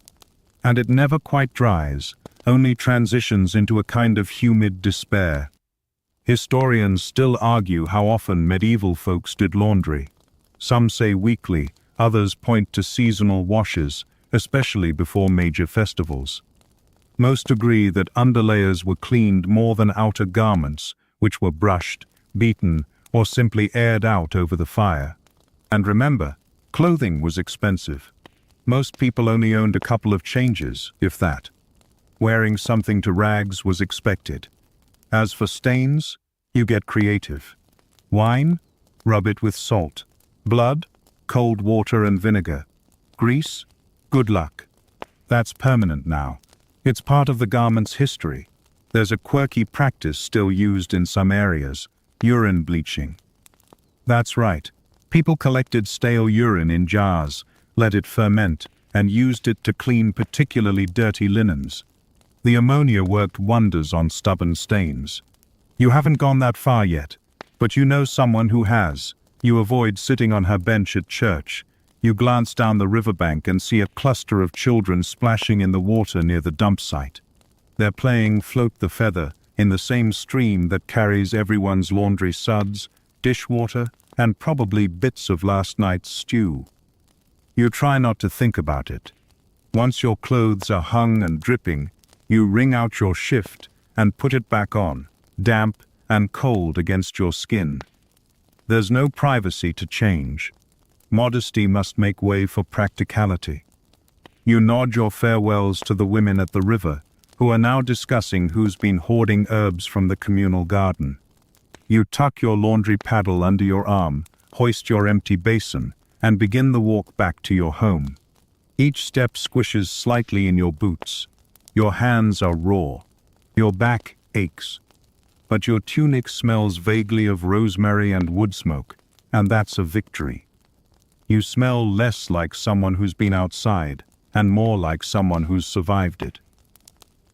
[SPEAKER 1] And it never quite dries, only transitions into a kind of humid despair. Historians still argue how often medieval folks did laundry. Some say weekly, others point to seasonal washes, especially before major festivals. Most agree that underlayers were cleaned more than outer garments, which were brushed, beaten, or simply aired out over the fire. And remember, clothing was expensive. Most people only owned a couple of changes, if that. Wearing something to rags was expected. As for stains, you get creative. Wine? Rub it with salt. Blood? Cold water and vinegar. Grease? Good luck. That's permanent now. It's part of the garment's history. There's a quirky practice still used in some areas, urine bleaching. That's right. People collected stale urine in jars, let it ferment, and used it to clean particularly dirty linens. The ammonia worked wonders on stubborn stains. You haven't gone that far yet, but you know someone who has. You avoid sitting on her bench at church. You glance down the riverbank and see a cluster of children splashing in the water near the dump site. They're playing Float the Feather in the same stream that carries everyone's laundry suds, dishwater, and probably bits of last night's stew. You try not to think about it. Once your clothes are hung and dripping, you wring out your shift and put it back on, damp and cold against your skin. There's no privacy to change. Modesty must make way for practicality. You nod your farewells to the women at the river, who are now discussing who's been hoarding herbs from the communal garden. You tuck your laundry paddle under your arm, hoist your empty basin, and begin the walk back to your home. Each step squishes slightly in your boots. Your hands are raw. Your back aches. But your tunic smells vaguely of rosemary and wood smoke, and that's a victory. You smell less like someone who's been outside, and more like someone who's survived it.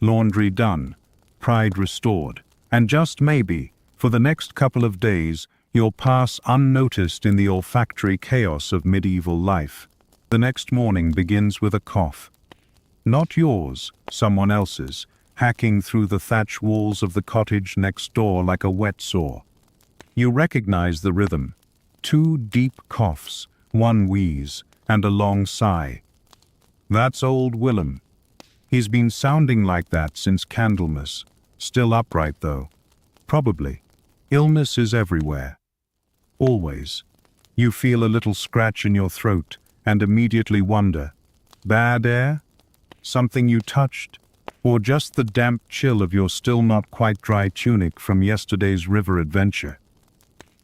[SPEAKER 1] Laundry done, pride restored, and just maybe, for the next couple of days, you'll pass unnoticed in the olfactory chaos of medieval life. The next morning begins with a cough. Not yours, someone else's, hacking through the thatch walls of the cottage next door like a wet saw. You recognize the rhythm. 2 deep coughs, 1 wheeze, and a long sigh. That's old Willem. He's been sounding like that since Candlemas. Still upright, though. Probably. Illness is everywhere. Always. You feel a little scratch in your throat and immediately wonder, bad air? Something you touched? Or just the damp chill of your still not quite dry tunic from yesterday's river adventure?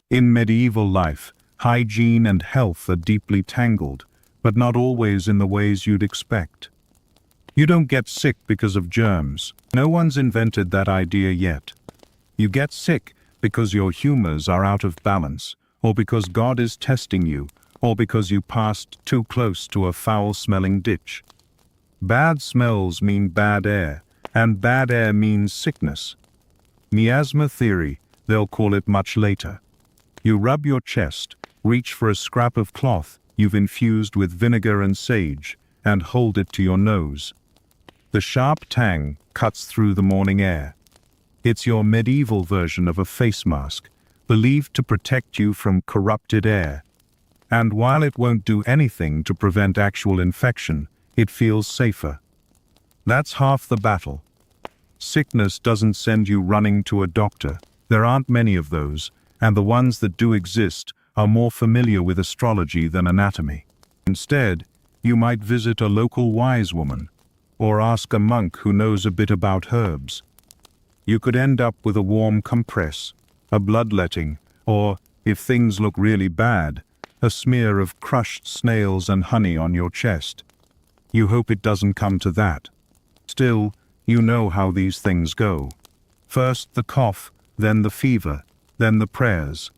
[SPEAKER 1] In medieval life, hygiene and health are deeply tangled, but not always in the ways you'd expect. You don't get sick because of germs. No one's invented that idea yet. You get sick because your humors are out of balance, or because God is testing you, or because you passed too close to a foul-smelling ditch. Bad smells mean bad air, and bad air means sickness. Miasma theory, they'll call it much later. You rub your chest, reach for a scrap of cloth you've infused with vinegar and sage, and hold it to your nose. The sharp tang cuts through the morning air. It's your medieval version of a face mask, believed to protect you from corrupted air. And while it won't do anything to prevent actual infection, it feels safer. That's half the battle. Sickness doesn't send you running to a doctor. There aren't many of those, and the ones that do exist are more familiar with astrology than anatomy. Instead, you might visit a local wise woman, or ask a monk who knows a bit about herbs. You could end up with a warm compress, a bloodletting, or, if things look really bad, a smear of crushed snails and honey on your chest. You hope it doesn't come to that. Still, you know how these things go. First the cough, then the fever, then the prayers.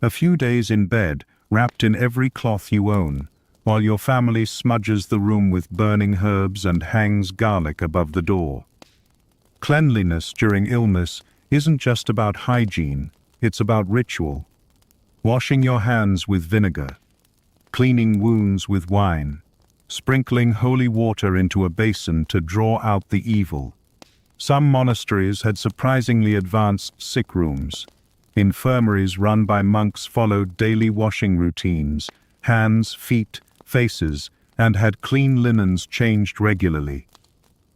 [SPEAKER 1] A few days in bed, wrapped in every cloth you own, while your family smudges the room with burning herbs and hangs garlic above the door. Cleanliness during illness isn't just about hygiene, it's about ritual. Washing your hands with vinegar, cleaning wounds with wine, sprinkling holy water into a basin to draw out the evil. Some monasteries had surprisingly advanced sick rooms. Infirmaries run by monks followed daily washing routines, hands, feet, faces, and had clean linens changed regularly.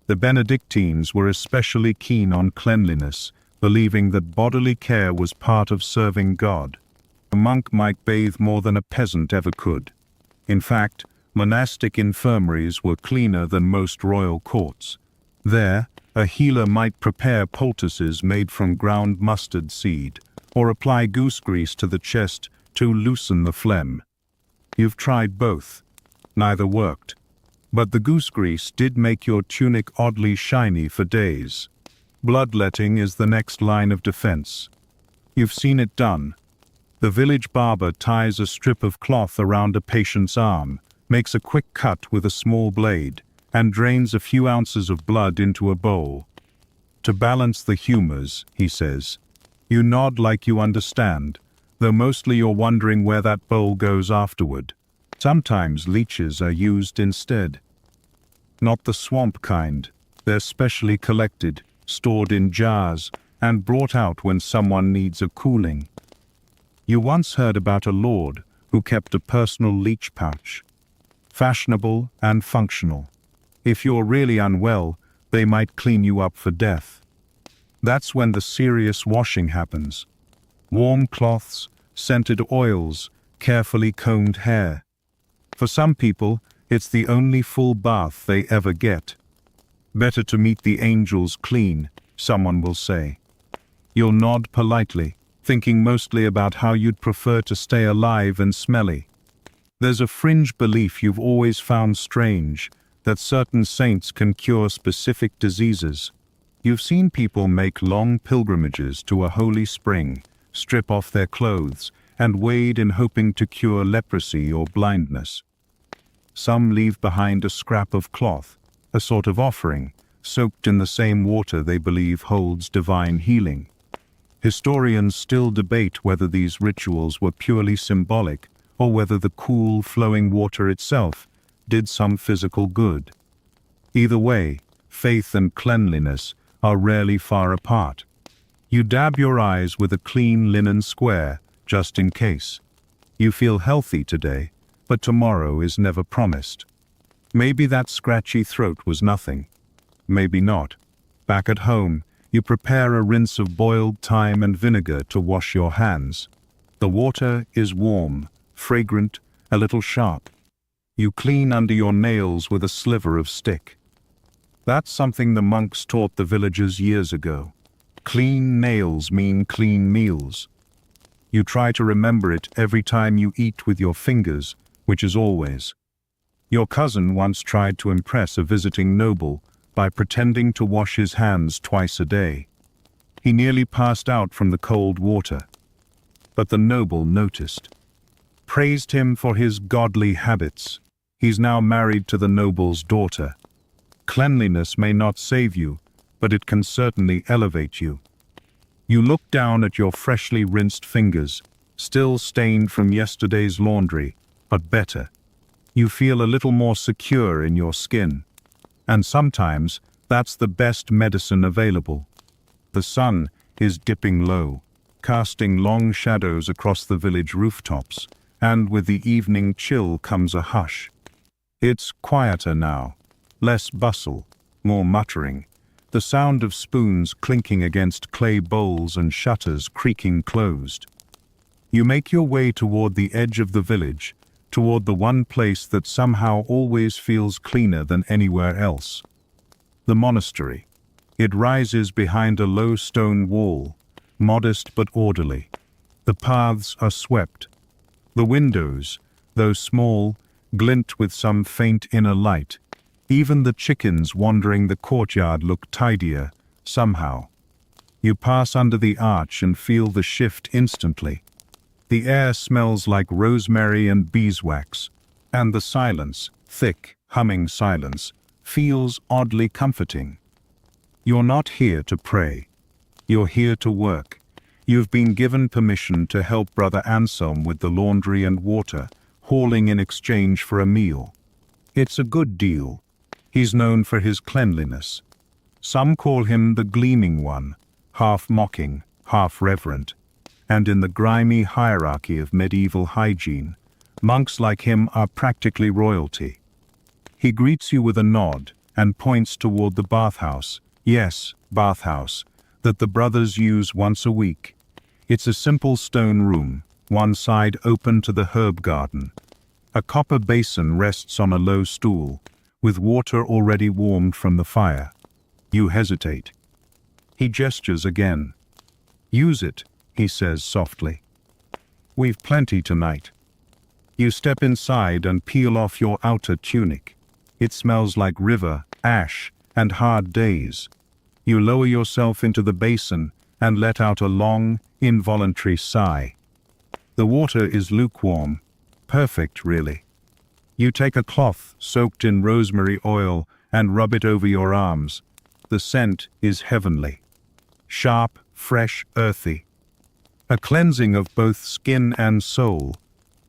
[SPEAKER 1] The Benedictines were especially keen on cleanliness, believing that bodily care was part of serving God. A monk might bathe more than a peasant ever could. In fact, monastic infirmaries were cleaner than most royal courts. There, a healer might prepare poultices made from ground mustard seed, or apply goose grease to the chest to loosen the phlegm. You've tried both. Neither worked. But the goose grease did make your tunic oddly shiny for days. Bloodletting is the next line of defense. You've seen it done. The village barber ties a strip of cloth around a patient's arm, makes a quick cut with a small blade, and drains a few ounces of blood into a bowl. To balance the humors, he says. You nod like you understand, though mostly you're wondering where that bowl goes afterward. Sometimes leeches are used instead. Not the swamp kind. They're specially collected, stored in jars, and brought out when someone needs a cooling. You once heard about a lord who kept a personal leech pouch. Fashionable and functional. If you're really unwell, they might clean you up for death. That's when the serious washing happens. Warm cloths, scented oils, carefully combed hair. For some people, it's the only full bath they ever get. Better to meet the angels clean, someone will say. You'll nod politely, thinking mostly about how you'd prefer to stay alive and smelly. There's a fringe belief you've always found strange, that certain saints can cure specific diseases. You've seen people make long pilgrimages to a holy spring, strip off their clothes, and wade in hoping to cure leprosy or blindness. Some leave behind a scrap of cloth, a sort of offering, soaked in the same water they believe holds divine healing. Historians still debate whether these rituals were purely symbolic or whether the cool, flowing water itself did some physical good. Either way, faith and cleanliness are rarely far apart. You dab your eyes with a clean linen square, just in case. You feel healthy today, but tomorrow is never promised. Maybe that scratchy throat was nothing. Maybe not. Back at home, you prepare a rinse of boiled thyme and vinegar to wash your hands. The water is warm, fragrant, a little sharp. You clean under your nails with a sliver of stick. That's something the monks taught the villagers years ago. Clean nails mean clean meals. You try to remember it every time you eat with your fingers, which is always. Your cousin once tried to impress a visiting noble by pretending to wash his hands twice a day. He nearly passed out from the cold water. But the noble noticed, praised him for his godly habits. He's now married to the noble's daughter. Cleanliness may not save you, but it can certainly elevate you. You look down at your freshly rinsed fingers, still stained from yesterday's laundry, but better. You feel a little more secure in your skin. And sometimes, that's the best medicine available. The sun is dipping low, casting long shadows across the village rooftops, and with the evening chill comes a hush. It's quieter now, less bustle, more muttering, the sound of spoons clinking against clay bowls and shutters creaking closed. You make your way toward the edge of the village, toward the one place that somehow always feels cleaner than anywhere else. The monastery. It rises behind a low stone wall, modest but orderly. The paths are swept. The windows, though small, glint with some faint inner light. Even the chickens wandering the courtyard look tidier, somehow. You pass under the arch and feel the shift instantly. The air smells like rosemary and beeswax, and the silence, thick, humming silence, feels oddly comforting. You're not here to pray. You're here to work. You've been given permission to help Brother Anselm with the laundry and water, hauling in exchange for a meal. It's a good deal. He's known for his cleanliness. Some call him the gleaming one, half mocking, half reverent. And in the grimy hierarchy of medieval hygiene, monks like him are practically royalty. He greets you with a nod and points toward the bathhouse, yes, bathhouse, that the brothers use once a week. It's a simple stone room, one side open to the herb garden. A copper basin rests on a low stool, with water already warmed from the fire. You hesitate. He gestures again. Use it, he says softly. We've plenty tonight. You step inside and peel off your outer tunic. It smells like river, ash, and hard days. You lower yourself into the basin and let out a long, involuntary sigh. The water is lukewarm, perfect really. You take a cloth soaked in rosemary oil and rub it over your arms. The scent is heavenly. Sharp, fresh, earthy. A cleansing of both skin and soul.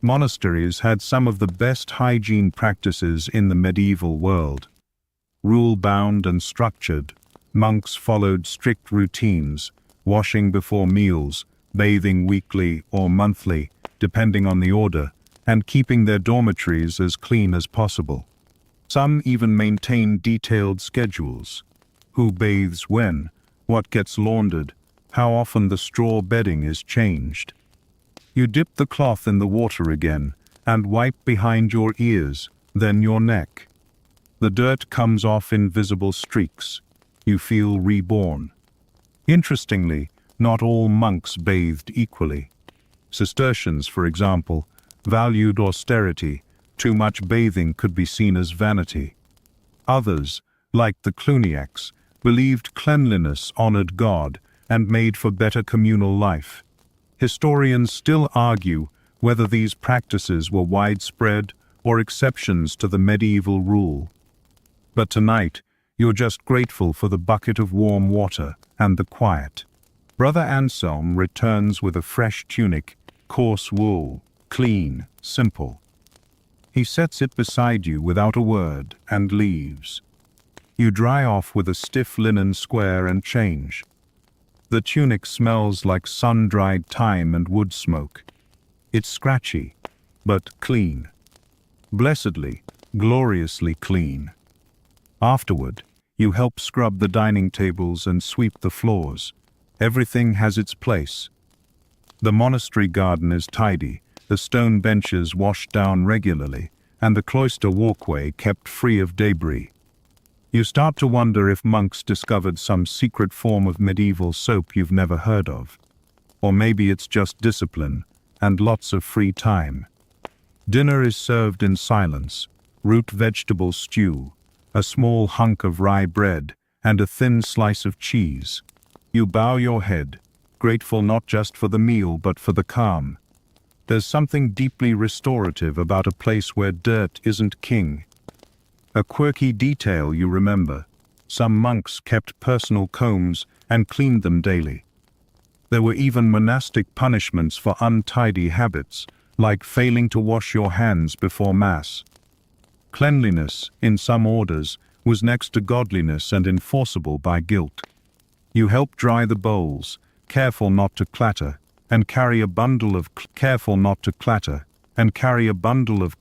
[SPEAKER 1] Monasteries had some of the best hygiene practices in the medieval world. Rule-bound and structured, monks followed strict routines, washing before meals, bathing weekly or monthly, depending on the order, and keeping their dormitories as clean as possible. Some even maintained detailed schedules. Who bathes when, what gets laundered, how often the straw bedding is changed. You dip the cloth in the water again and wipe behind your ears, then your neck. The dirt comes off in visible streaks. You feel reborn. Interestingly, not all monks bathed equally. Cistercians, for example, valued austerity. Too much bathing could be seen as vanity. Others, like the Cluniacs, believed cleanliness honored God and made for better communal life. Historians still argue whether these practices were widespread or exceptions to the medieval rule. But tonight, you're just grateful for the bucket of warm water and the quiet. Brother Anselm returns with a fresh tunic, coarse wool, clean, simple. He sets it beside you without a word and leaves. You dry off with a stiff linen square and change. The tunic smells like sun-dried thyme and wood smoke. It's scratchy, but clean. Blessedly, gloriously clean. Afterward, you help scrub the dining tables and sweep the floors. Everything has its place. The monastery garden is tidy, the stone benches washed down regularly, and the cloister walkway kept free of debris. You start to wonder if monks discovered some secret form of medieval soap you've never heard of. Or maybe it's just discipline and lots of free time. Dinner is served in silence, root vegetable stew, a small hunk of rye bread, and a thin slice of cheese. You bow your head, grateful not just for the meal but for the calm. There's something deeply restorative about a place where dirt isn't king. A quirky detail you remember: some monks kept personal combs and cleaned them daily. There were even monastic punishments for untidy habits, like failing to wash your hands before Mass. Cleanliness, in some orders, was next to godliness and enforceable by guilt. You helped dry the bowls, careful not to clatter, and carry a bundle of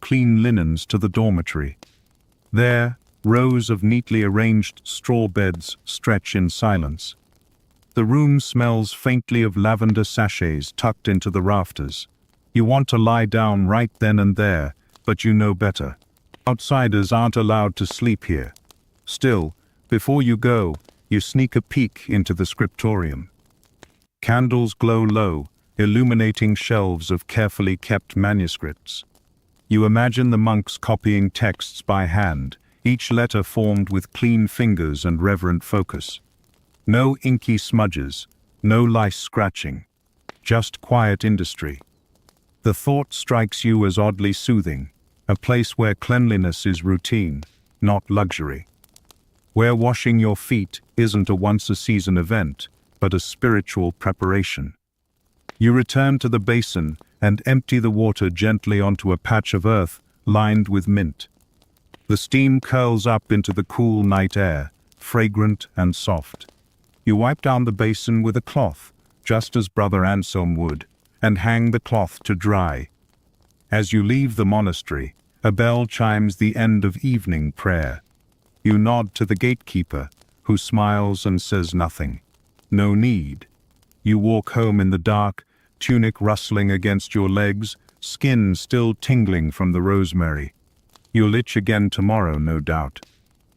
[SPEAKER 1] clean linens to the dormitory. There, rows of neatly arranged straw beds stretch in silence. The room smells faintly of lavender sachets tucked into the rafters. You want to lie down right then and there, but you know better. Outsiders aren't allowed to sleep here. Still, before you go, you sneak a peek into the scriptorium. Candles glow low, illuminating shelves of carefully kept manuscripts. You imagine the monks copying texts by hand, each letter formed with clean fingers and reverent focus. No inky smudges, no lice scratching, just quiet industry. The thought strikes you as oddly soothing, a place where cleanliness is routine, not luxury. Where washing your feet isn't a once-a-season event, but a spiritual preparation. You return to the basin and empty the water gently onto a patch of earth lined with mint. The steam curls up into the cool night air, fragrant and soft. You wipe down the basin with a cloth, just as Brother Anselm would, and hang the cloth to dry. As you leave the monastery, a bell chimes the end of evening prayer. You nod to the gatekeeper, who smiles and says nothing. No need. You walk home in the dark, tunic rustling against your legs, skin still tingling from the rosemary. You'll itch again tomorrow, no doubt.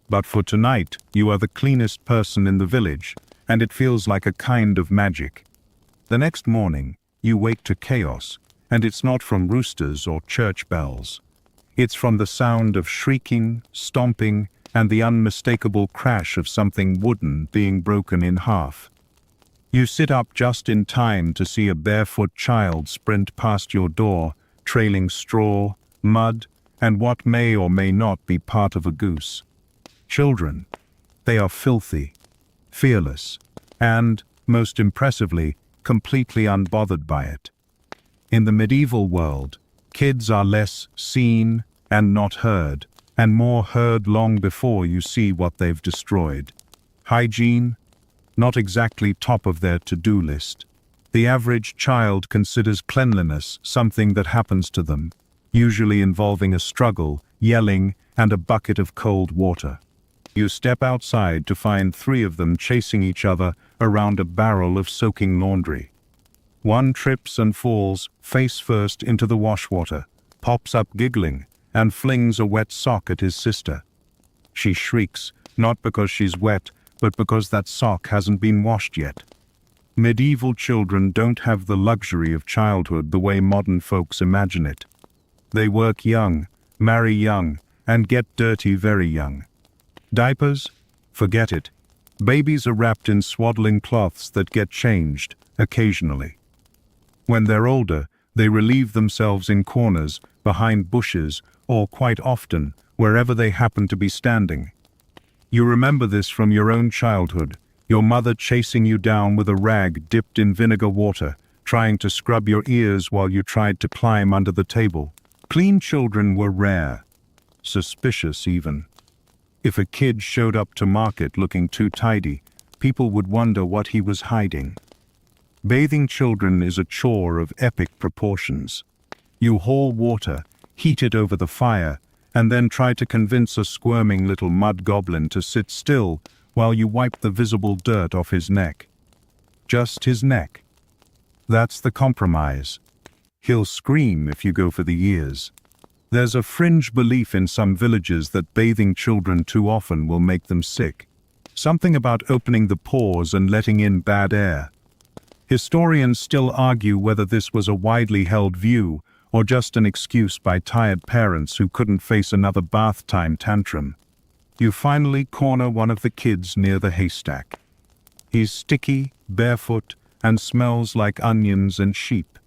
[SPEAKER 1] But for tonight, you are the cleanest person in the village, and it feels like a kind of magic. The next morning, you wake to chaos, and it's not from roosters or church bells. It's from the sound of shrieking, stomping, and the unmistakable crash of something wooden being broken in half. You sit up just in time to see a barefoot child sprint past your door, trailing straw, mud, and what may or may not be part of a goose. Children, they are filthy, fearless, and, most impressively, completely unbothered by it. In the medieval world, kids are less seen and not heard, and more heard long before you see what they've destroyed. Hygiene? Not exactly top of their to-do list. The average child considers cleanliness something that happens to them, usually involving a struggle, yelling, and a bucket of cold water. You step outside to find 3 of them chasing each other around a barrel of soaking laundry. One trips and falls, face first, into the washwater, pops up giggling, and flings a wet sock at his sister. She shrieks, not because she's wet, but because that sock hasn't been washed yet. Medieval children don't have the luxury of childhood the way modern folks imagine it. They work young, marry young, and get dirty very young. Diapers? Forget it. Babies are wrapped in swaddling cloths that get changed, occasionally. When they're older, they relieve themselves in corners, behind bushes, or quite often, wherever they happen to be standing. You remember this from your own childhood, your mother chasing you down with a rag dipped in vinegar water, trying to scrub your ears while you tried to climb under the table. Clean children were rare, suspicious even. If a kid showed up to market looking too tidy, people would wonder what he was hiding. Bathing children is a chore of epic proportions. You haul water, heat it over the fire, and then try to convince a squirming little mud goblin to sit still while you wipe the visible dirt off his neck. Just his neck. That's the compromise. He'll scream if you go for the ears. There's a fringe belief in some villages that bathing children too often will make them sick. Something about opening the pores and letting in bad air. Historians still argue whether this was a widely held view or just an excuse by tired parents who couldn't face another bath time tantrum. You finally corner one of the kids near the haystack. He's sticky, barefoot, and smells like onions and sheep.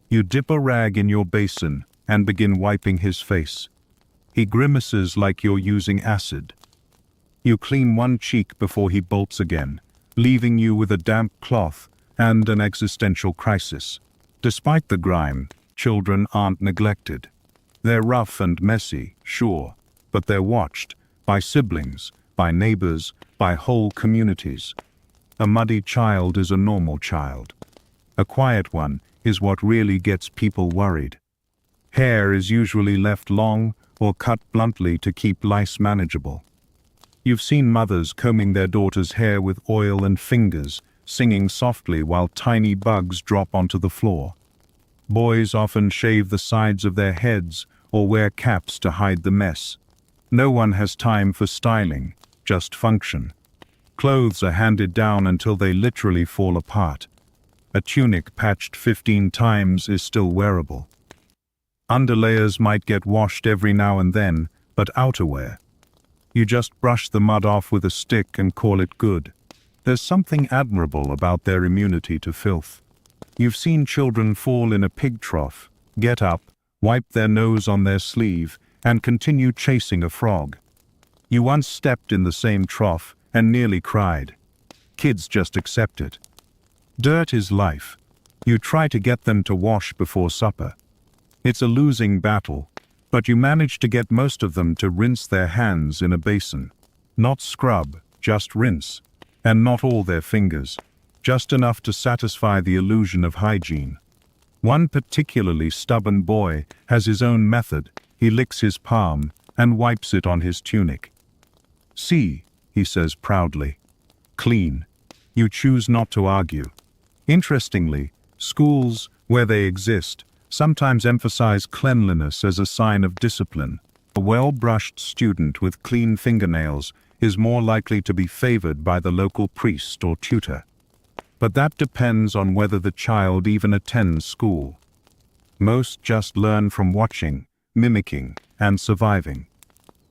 [SPEAKER 1] You dip a rag in your basin and begin wiping his face. He grimaces like you're using acid. You clean one cheek before he bolts again, leaving you with a damp cloth and an existential crisis. Despite the grime, children aren't neglected. They're rough and messy, sure, but they're watched by siblings, by neighbors, by whole communities. A muddy child is a normal child. A quiet one is what really gets people worried. Hair is usually left long or cut bluntly to keep lice manageable. You've seen mothers combing their daughters' hair with oil and fingers, singing softly while tiny bugs drop onto the floor. Boys often shave the sides of their heads or wear caps to hide the mess. No one has time for styling, just function. Clothes are handed down until they literally fall apart. A tunic patched 15 times is still wearable. Underlayers might get washed every now and then, but outerwear, you just brush the mud off with a stick and call it good. There's something admirable about their immunity to filth. You've seen children fall in a pig trough, get up, wipe their nose on their sleeve, and continue chasing a frog. You once stepped in the same trough and nearly cried. Kids just accept it. Dirt is life. You try to get them to wash before supper. It's a losing battle, but you manage to get most of them to rinse their hands in a basin. Not scrub, just rinse. And not all their fingers, just enough to satisfy the illusion of hygiene. One particularly stubborn boy has his own method. He licks his palm and wipes it on his tunic. "See," he says proudly. "Clean." You choose not to argue. Interestingly, schools, where they exist, sometimes emphasize cleanliness as a sign of discipline. A well-brushed student with clean fingernails is more likely to be favored by the local priest or tutor. But that depends on whether the child even attends school. Most just learn from watching, mimicking, and surviving.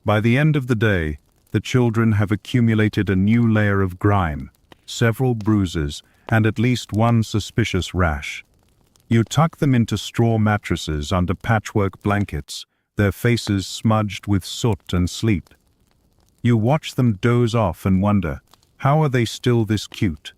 [SPEAKER 1] By the end of the day, the children have accumulated a new layer of grime, several bruises, and at least one suspicious rash. You tuck them into straw mattresses under patchwork blankets, their faces smudged with soot and sleep. You watch them doze off and wonder, how are they still this cute?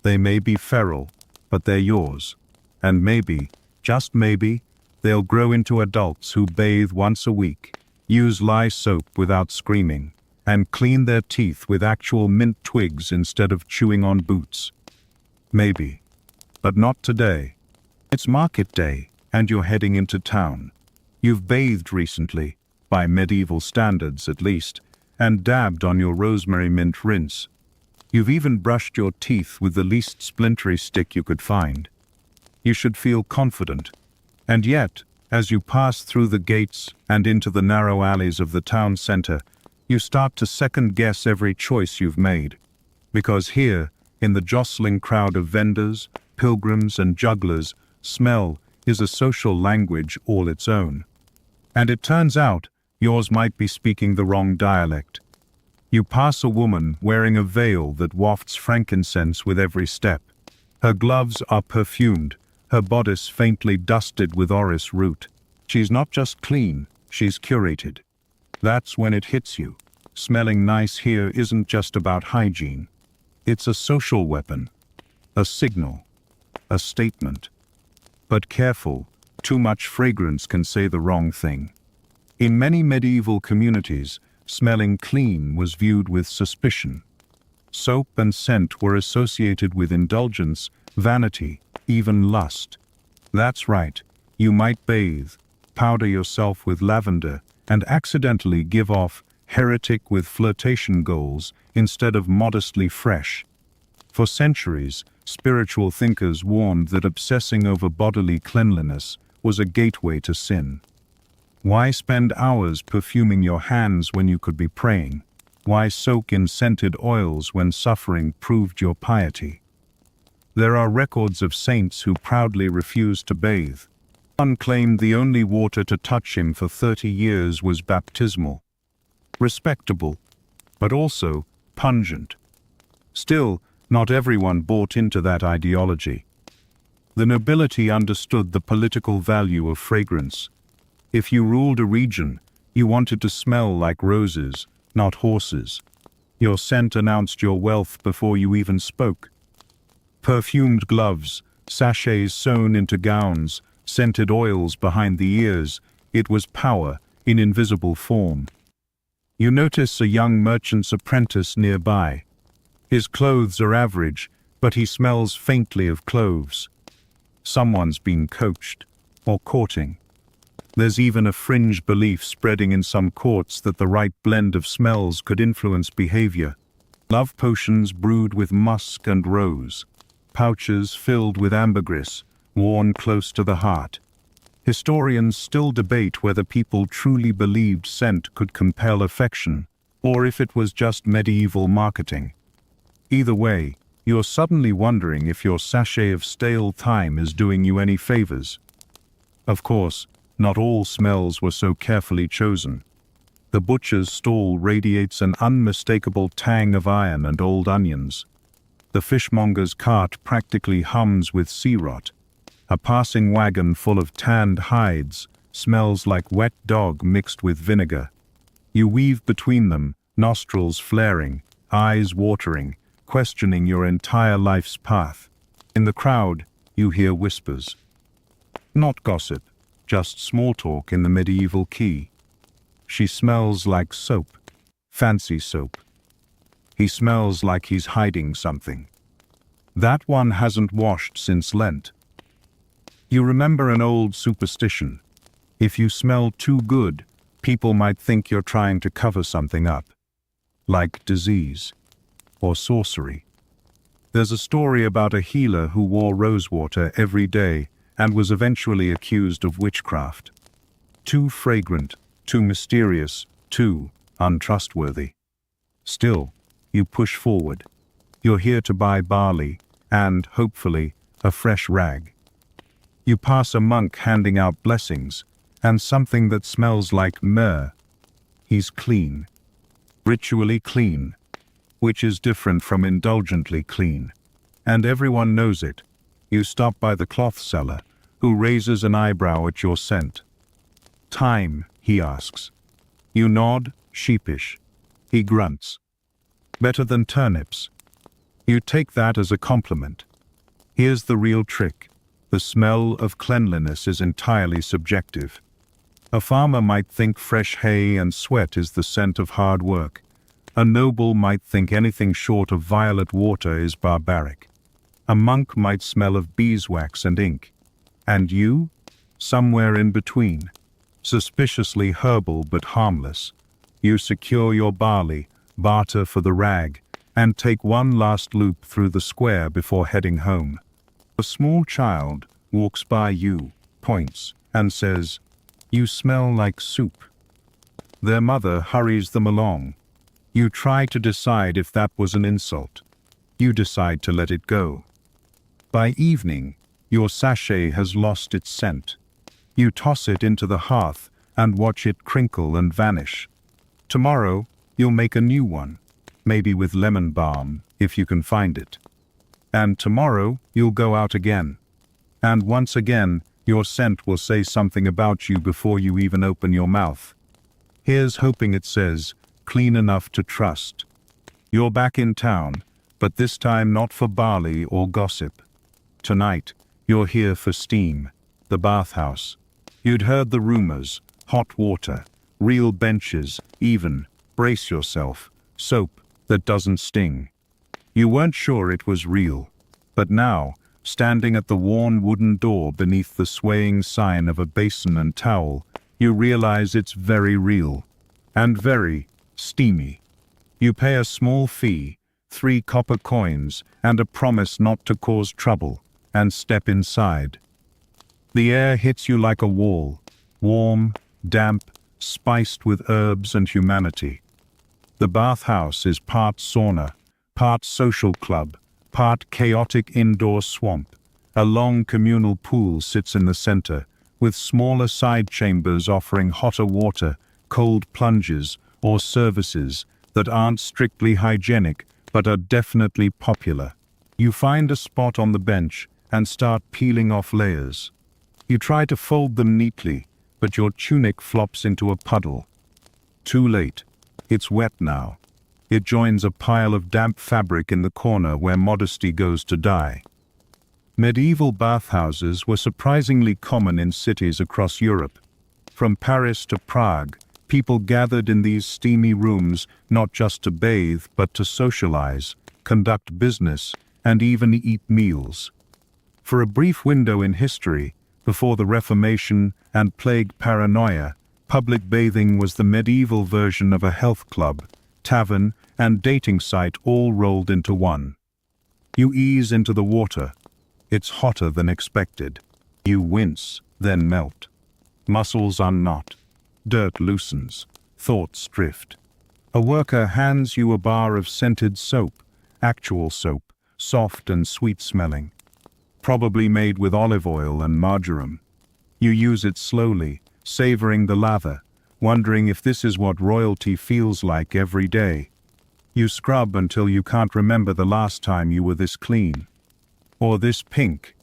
[SPEAKER 1] They may be feral, but they're yours. And maybe, just maybe, they'll grow into adults who bathe once a week, use lye soap without screaming, and clean their teeth with actual mint twigs instead of chewing on boots. Maybe. But not today. It's market day, and you're heading into town. You've bathed recently, by medieval standards at least, and dabbed on your rosemary mint rinse. You've even brushed your teeth with the least splintery stick you could find. You should feel confident. And yet, as you pass through the gates and into the narrow alleys of the town center, you start to second-guess every choice you've made. Because here, in the jostling crowd of vendors, pilgrims, and jugglers, smell is a social language all its own. And it turns out, yours might be speaking the wrong dialect. You pass a woman wearing a veil that wafts frankincense with every step. Her gloves are perfumed, her bodice faintly dusted with orris root. She's not just clean, she's curated. That's when it hits you. Smelling nice here isn't just about hygiene. It's a social weapon, a signal, a statement. But careful, too much fragrance can say the wrong thing. In many medieval communities, smelling clean was viewed with suspicion. Soap and scent were associated with indulgence, vanity, even lust. That's right, you might bathe, powder yourself with lavender, and accidentally give off heretic with flirtation goals instead of modestly fresh. For centuries, spiritual thinkers warned that obsessing over bodily cleanliness was a gateway to sin. Why spend hours perfuming your hands when you could be praying? Why soak in scented oils when suffering proved your piety? There are records of saints who proudly refused to bathe. One claimed the only water to touch him for 30 years was baptismal. Respectable, but also pungent. Still, Not everyone bought into that ideology. The nobility understood the political value of fragrance. If you ruled a region, you wanted to smell like roses, not horses. Your scent announced your wealth before you even spoke. Perfumed gloves, sachets sewn into gowns, scented oils behind the ears, it was power in invisible form. You notice a young merchant's apprentice nearby. His clothes are average, but he smells faintly of cloves. Someone's been coached, or courting. There's even a fringe belief spreading in some courts that the right blend of smells could influence behavior. Love potions brewed with musk and rose. Pouches filled with ambergris, worn close to the heart. Historians still debate whether people truly believed scent could compel affection, or if it was just medieval marketing. Either way, you're suddenly wondering if your sachet of stale thyme is doing you any favors. Of course, not all smells were so carefully chosen. The butcher's stall radiates an unmistakable tang of iron and old onions. The fishmonger's cart practically hums with sea rot. A passing wagon full of tanned hides smells like wet dog mixed with vinegar. You weave between them, nostrils flaring, eyes watering, questioning your entire life's path. In the crowd, you hear whispers. Not gossip, just small talk in the medieval key. She smells like soap, fancy soap. He smells like he's hiding something. That one hasn't washed since Lent. You remember an old superstition. If you smell too good, people might think you're trying to cover something up, like disease or sorcery. There's a story about a healer who wore rosewater every day and was eventually accused of witchcraft. Too fragrant, too mysterious, too untrustworthy. Still, you push forward. You're here to buy barley and, hopefully, a fresh rag. You pass a monk handing out blessings and something that smells like myrrh. He's clean, ritually clean, which is different from indulgently clean. And everyone knows it. You stop by the cloth seller, who raises an eyebrow at your scent. Time, he asks. You nod, sheepish. He grunts. Better than turnips. You take that as a compliment. Here's the real trick. The smell of cleanliness is entirely subjective. A farmer might think fresh hay and sweat is the scent of hard work. A noble might think anything short of violet water is barbaric. A monk might smell of beeswax and ink. And you? Somewhere in between. Suspiciously herbal but harmless. You secure your barley, barter for the rag, and take one last loop through the square before heading home. A small child walks by you, points, and says, "You smell like soup." Their mother hurries them along. You try to decide if that was an insult. You decide to let it go. By evening, your sachet has lost its scent. You toss it into the hearth and watch it crinkle and vanish. Tomorrow, you'll make a new one, maybe with lemon balm, if you can find it. And tomorrow, you'll go out again. And once again, your scent will say something about you before you even open your mouth. Here's hoping it says, "Clean enough to trust." You're back in town, but this time not for barley or gossip. Tonight, you're here for steam, the bathhouse. You'd heard the rumors, hot water, real benches, even, brace yourself, soap that doesn't sting. You weren't sure it was real, but now, standing at the worn wooden door beneath the swaying sign of a basin and towel, you realize it's very real, and very steamy. You pay a small fee, 3 copper coins, and a promise not to cause trouble, and step inside. The air hits you like a wall, warm, damp, spiced with herbs and humanity. The bathhouse is part sauna, part social club, part chaotic indoor swamp. A long communal pool sits in the center, with smaller side chambers offering hotter water, cold plunges, or services that aren't strictly hygienic but are definitely popular. You find a spot on the bench and start peeling off layers. You try to fold them neatly, but your tunic flops into a puddle. Too late. It's wet now. It joins a pile of damp fabric in the corner where modesty goes to die. Medieval bathhouses were surprisingly common in cities across Europe. From Paris to Prague, people gathered in these steamy rooms not just to bathe but to socialize, conduct business, and even eat meals. For a brief window in history, before the Reformation and plague paranoia, public bathing was the medieval version of a health club, tavern, and dating site all rolled into one. You ease into the water. It's hotter than expected. You wince, then melt. Muscles unknot. Dirt loosens. Thoughts drift. A worker hands you a bar of scented soap, actual soap, soft and sweet-smelling. Probably made with olive oil and marjoram. You use it slowly, savoring the lather, wondering if this is what royalty feels like every day. You scrub until you can't remember the last time you were this clean. Or this pink.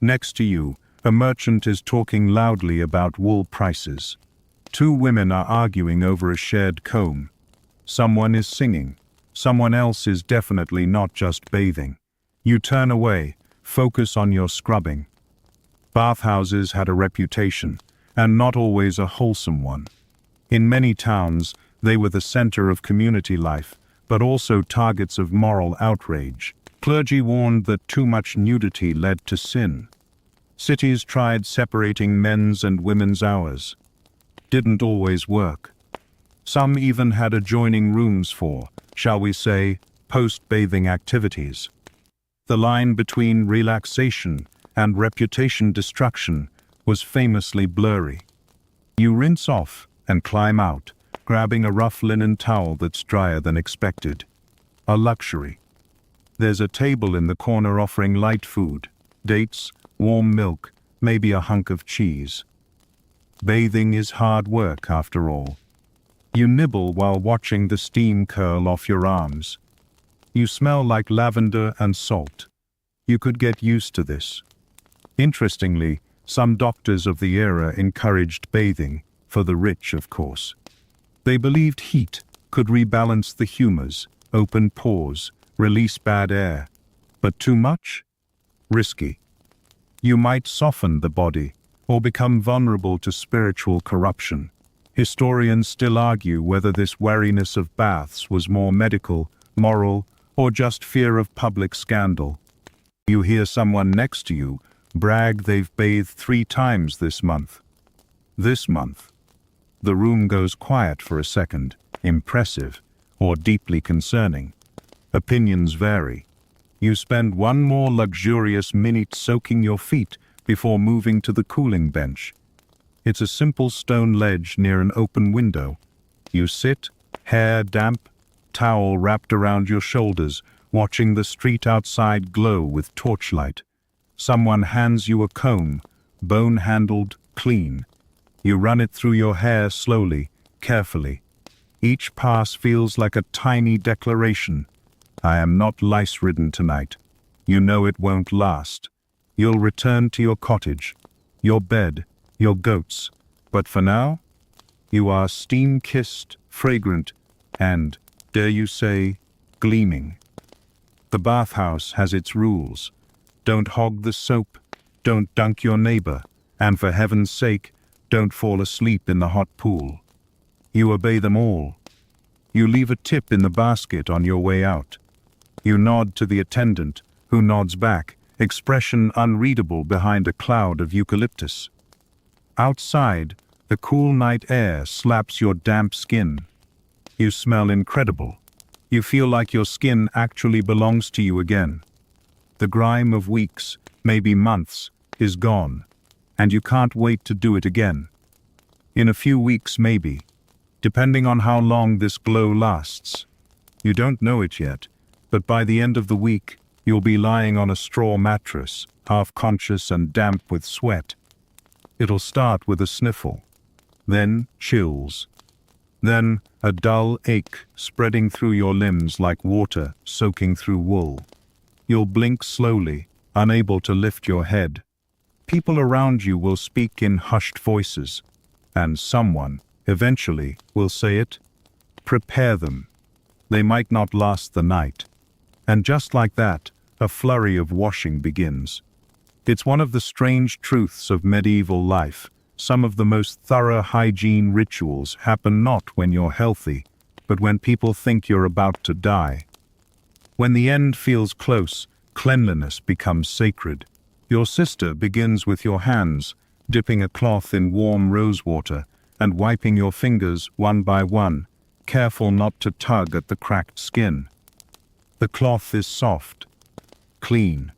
[SPEAKER 1] Next to you, a merchant is talking loudly about wool prices. Two women are arguing over a shared comb. Someone is singing. Someone else is definitely not just bathing. You turn away, focus on your scrubbing. Bathhouses had a reputation, and not always a wholesome one. In many towns, they were the center of community life, but also targets of moral outrage. Clergy warned that too much nudity led to sin. Cities tried separating men's and women's hours. Didn't always work. Some even had adjoining rooms for, shall we say, post-bathing activities. The line between relaxation and reputation destruction was famously blurry. You rinse off and climb out, grabbing a rough linen towel that's drier than expected. A luxury. There's a table in the corner offering light food, dates, warm milk, maybe a hunk of cheese. Bathing is hard work after all. You nibble while watching the steam curl off your arms. You smell like lavender and salt. You could get used to this. Interestingly, some doctors of the era encouraged bathing, for the rich, of course. They believed heat could rebalance the humors, open pores, release bad air. But too much? Risky. You might soften the body, or become vulnerable to spiritual corruption. Historians still argue whether this wariness of baths was more medical, moral, or just fear of public scandal. You hear someone next to you brag they've bathed 3 times this month. This month. The room goes quiet for a second, impressive, or deeply concerning. Opinions vary. You spend one more luxurious minute soaking your feet before moving to the cooling bench. It's a simple stone ledge near an open window. You sit, hair damp, towel wrapped around your shoulders, watching the street outside glow with torchlight. Someone hands you a comb, bone-handled, clean. You run it through your hair slowly, carefully. Each pass feels like a tiny declaration. I am not lice-ridden tonight. You know it won't last. You'll return to your cottage, your bed, your goats. But for now, you are steam-kissed, fragrant, and, dare you say, gleaming. The bathhouse has its rules. Don't hog the soap, don't dunk your neighbor, and for heaven's sake, don't fall asleep in the hot pool. You obey them all. You leave a tip in the basket on your way out. You nod to the attendant, who nods back, expression unreadable behind a cloud of eucalyptus. Outside, the cool night air slaps your damp skin. You smell incredible. You feel like your skin actually belongs to you again. The grime of weeks, maybe months, is gone, and you can't wait to do it again. In a few weeks maybe, depending on how long this glow lasts. You don't know it yet, but by the end of the week, you'll be lying on a straw mattress, half conscious and damp with sweat. It'll start with a sniffle, then chills, then a dull ache spreading through your limbs like water soaking through wool. you'll blink slowly, unable to lift your head. People around you will speak in hushed voices, and someone, eventually, will say it. Prepare them. They might not last the night. And just like that, a flurry of washing begins. It's one of the strange truths of medieval life. Some of the most thorough hygiene rituals happen not when you're healthy, but when people think you're about to die. When the end feels close, cleanliness becomes sacred. Your sister begins with your hands, dipping a cloth in warm rose water and wiping your fingers one by one, careful not to tug at the cracked skin. The cloth is soft, clean.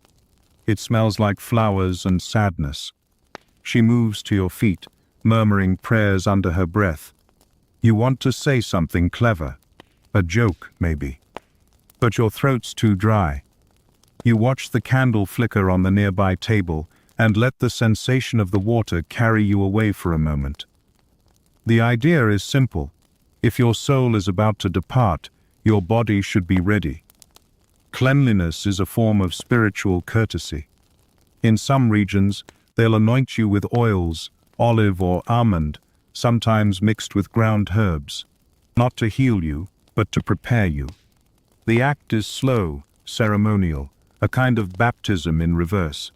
[SPEAKER 1] It smells like flowers and sadness. She moves to your feet, murmuring prayers under her breath. You want to say something clever, a joke maybe, but your throat's too dry. You watch the candle flicker on the nearby table and let the sensation of the water carry you away for a moment. The idea is simple. If your soul is about to depart, your body should be ready. Cleanliness is a form of spiritual courtesy. In some regions, they'll anoint you with oils, olive or almond, sometimes mixed with ground herbs, not to heal you, but to prepare you. The act is slow, ceremonial, a kind of baptism in reverse.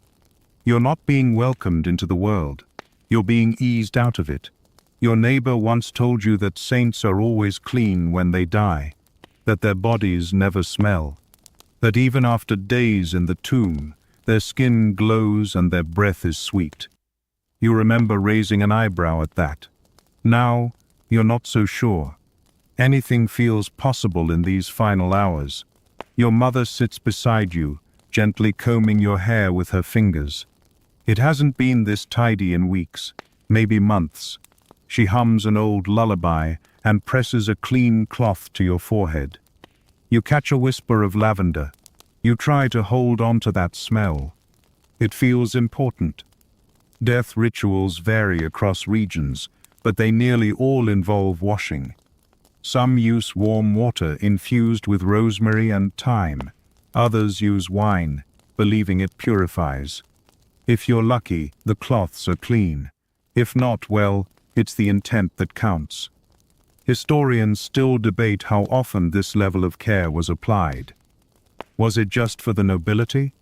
[SPEAKER 1] You're not being welcomed into the world. You're being eased out of it. Your neighbor once told you that saints are always clean when they die, that their bodies never smell, that even after days in the tomb, their skin glows and their breath is sweet. You remember raising an eyebrow at that. Now, you're not so sure. Anything feels possible in these final hours. Your mother sits beside you, gently combing your hair with her fingers. It hasn't been this tidy in weeks, maybe months. She hums an old lullaby and presses a clean cloth to your forehead. You catch a whisper of lavender. You try to hold on to that smell. It feels important. Death rituals vary across regions, but they nearly all involve washing. Some use warm water infused with rosemary and thyme. Others use wine, believing it purifies. If you're lucky, the cloths are clean. If not, well, it's the intent that counts. Historians still debate how often this level of care was applied. Was it just for the nobility,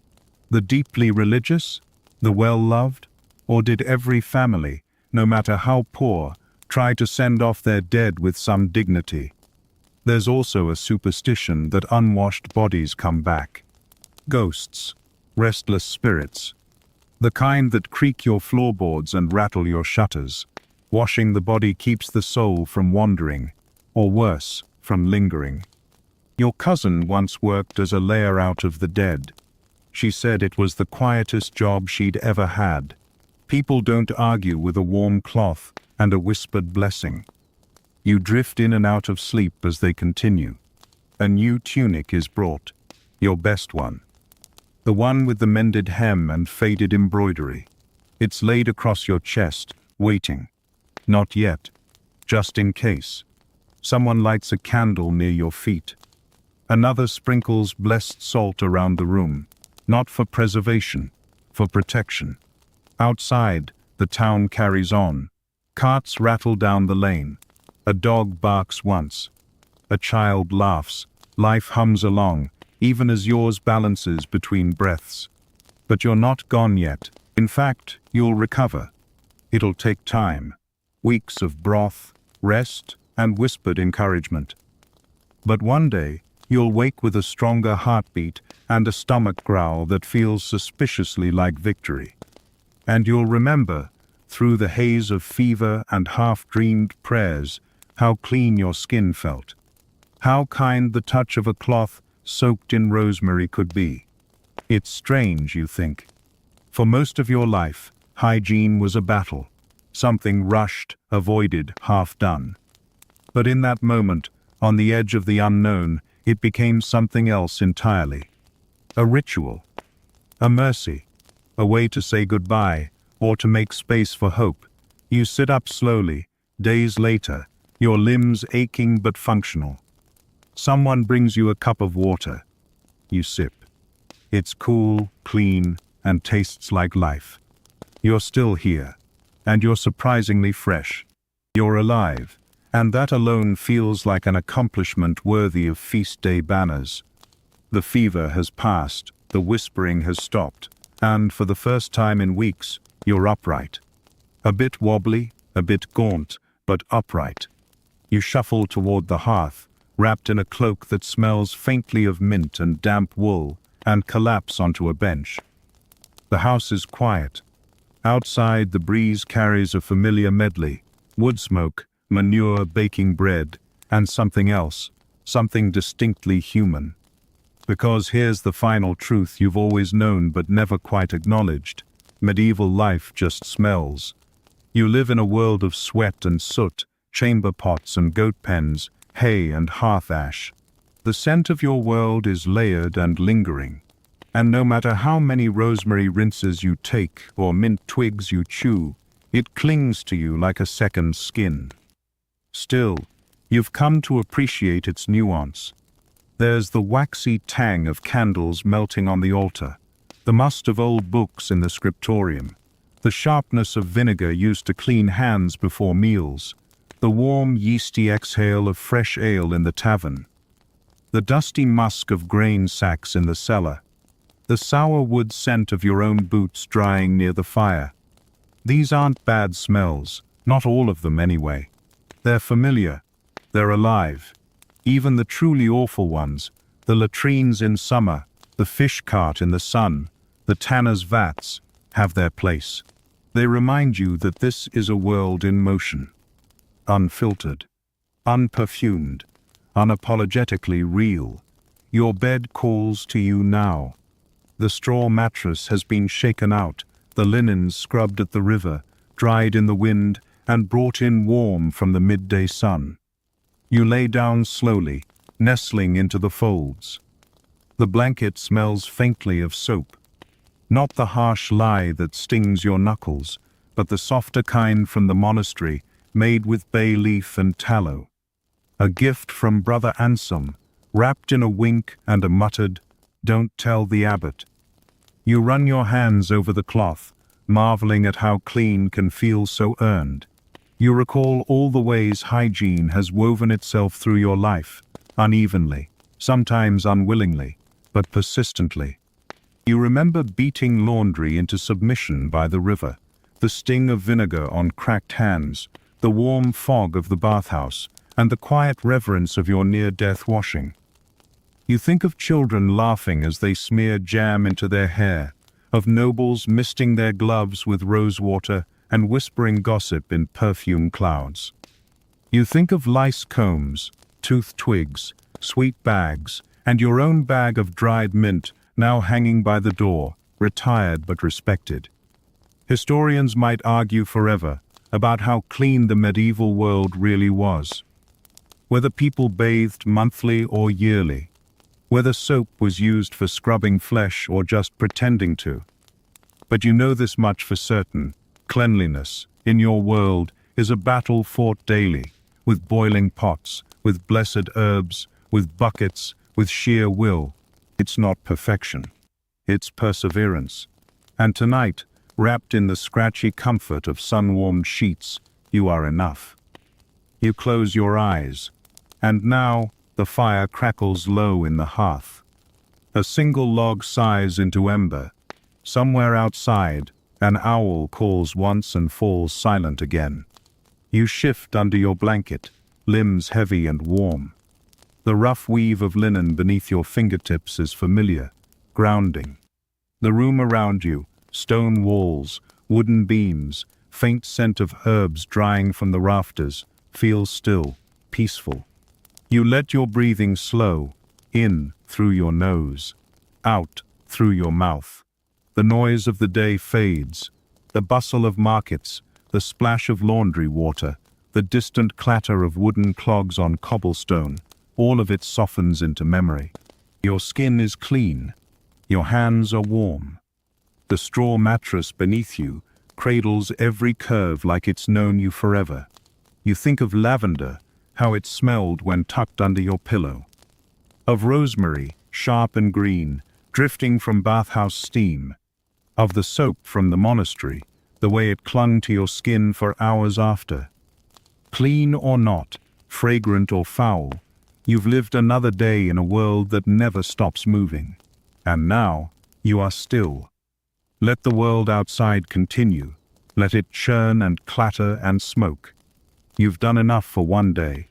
[SPEAKER 1] the deeply religious, the well-loved, or did every family, no matter how poor, try to send off their dead with some dignity? There's also a superstition that unwashed bodies come back. Ghosts, restless spirits, the kind that creak your floorboards and rattle your shutters. Washing the body keeps the soul from wandering, or worse, from lingering. Your cousin once worked as a layer out of the dead. She said it was the quietest job she'd ever had. People don't argue with a warm cloth and a whispered blessing. You drift in and out of sleep as they continue. A new tunic is brought, your best one. The one with the mended hem and faded embroidery. It's laid across your chest, waiting. Not yet, just in case. Someone lights a candle near your feet. Another sprinkles blessed salt around the room, not for preservation, for protection. Outside, the town carries on. Carts rattle down the lane. A dog barks once. A child laughs. Life hums along, even as yours balances between breaths. But you're not gone yet. In fact, you'll recover. It'll take time. Weeks of broth, rest, and whispered encouragement. But one day, you'll wake with a stronger heartbeat and a stomach growl that feels suspiciously like victory. And you'll remember, through the haze of fever and half-dreamed prayers, how clean your skin felt. How kind the touch of a cloth soaked in rosemary could be. It's strange, you think. For most of your life, hygiene was a battle. Something rushed, avoided, half done. But in that moment, on the edge of the unknown, it became something else entirely. A ritual. A mercy. A way to say goodbye, or to make space for hope. You sit up slowly, days later, your limbs aching but functional. Someone brings you a cup of water. You sip. It's cool, clean, and tastes like life. You're still here, and you're surprisingly fresh. You're alive, and that alone feels like an accomplishment worthy of feast day banners. The fever has passed, the whispering has stopped, and for the first time in weeks, you're upright. A bit wobbly, a bit gaunt, but upright. You shuffle toward the hearth, wrapped in a cloak that smells faintly of mint and damp wool, and collapse onto a bench. The house is quiet. Outside, the breeze carries a familiar medley: wood smoke, manure, baking bread, and something else, something distinctly human. Because here's the final truth you've always known but never quite acknowledged: medieval life just smells. You live in a world of sweat and soot, chamber pots and goat pens, hay and hearth ash. The scent of your world is layered and lingering, and no matter how many rosemary rinses you take or mint twigs you chew, it clings to you like a second skin. Still, you've come to appreciate its nuance. There's the waxy tang of candles melting on the altar, the must of old books in the scriptorium, the sharpness of vinegar used to clean hands before meals, the warm, yeasty exhale of fresh ale in the tavern, the dusty musk of grain sacks in the cellar, the sour wood scent of your own boots drying near the fire. These aren't bad smells, not all of them anyway. They're familiar, they're alive. Even the truly awful ones, the latrines in summer, the fish cart in the sun, the tanner's vats, have their place. They remind you that this is a world in motion. Unfiltered, unperfumed, unapologetically real. Your bed calls to you now. The straw mattress has been shaken out, the linens scrubbed at the river, dried in the wind, and brought in warm from the midday sun. You lay down slowly, nestling into the folds. The blanket smells faintly of soap. Not the harsh lye that stings your knuckles, but the softer kind from the monastery, made with bay leaf and tallow. A gift from Brother Anselm, wrapped in a wink and a muttered, "Don't tell the abbot." You run your hands over the cloth, marveling at how clean can feel so earned. You recall all the ways hygiene has woven itself through your life, unevenly, sometimes unwillingly, but persistently. You remember beating laundry into submission by the river, the sting of vinegar on cracked hands, the warm fog of the bathhouse, and the quiet reverence of your near-death washing. You think of children laughing as they smear jam into their hair, of nobles misting their gloves with rosewater and whispering gossip in perfume clouds. You think of lice combs, tooth twigs, sweet bags, and your own bag of dried mint now hanging by the door, retired but respected. Historians might argue forever about how clean the medieval world really was. Whether people bathed monthly or yearly, whether soap was used for scrubbing flesh or just pretending to. But you know this much for certain: cleanliness, in your world, is a battle fought daily, with boiling pots, with blessed herbs, with buckets, with sheer will. It's not perfection. It's perseverance. And tonight, wrapped in the scratchy comfort of sun-warmed sheets, you are enough. You close your eyes, and now the fire crackles low in the hearth. A single log sighs into ember. Somewhere outside, an owl calls once and falls silent again. You shift under your blanket, limbs heavy and warm. The rough weave of linen beneath your fingertips is familiar, grounding. The room around you, stone walls, wooden beams, faint scent of herbs drying from the rafters, feels still, peaceful. You let your breathing slow, in through your nose, out through your mouth. The noise of the day fades, the bustle of markets, the splash of laundry water, the distant clatter of wooden clogs on cobblestone, all of it softens into memory. Your skin is clean, your hands are warm. The straw mattress beneath you cradles every curve like it's known you forever. You think of lavender, how it smelled when tucked under your pillow. Of rosemary, sharp and green, drifting from bathhouse steam, of the soap from the monastery, the way it clung to your skin for hours after. Clean or not, fragrant or foul, you've lived another day in a world that never stops moving. And now, you are still. Let the world outside continue. Let it churn and clatter and smoke. You've done enough for one day.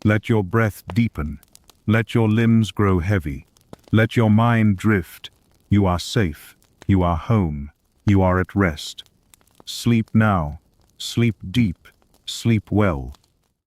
[SPEAKER 1] Let your breath deepen. Let your limbs grow heavy. Let your mind drift. You are safe. You are home. You are at rest. Sleep now. Sleep deep. Sleep well.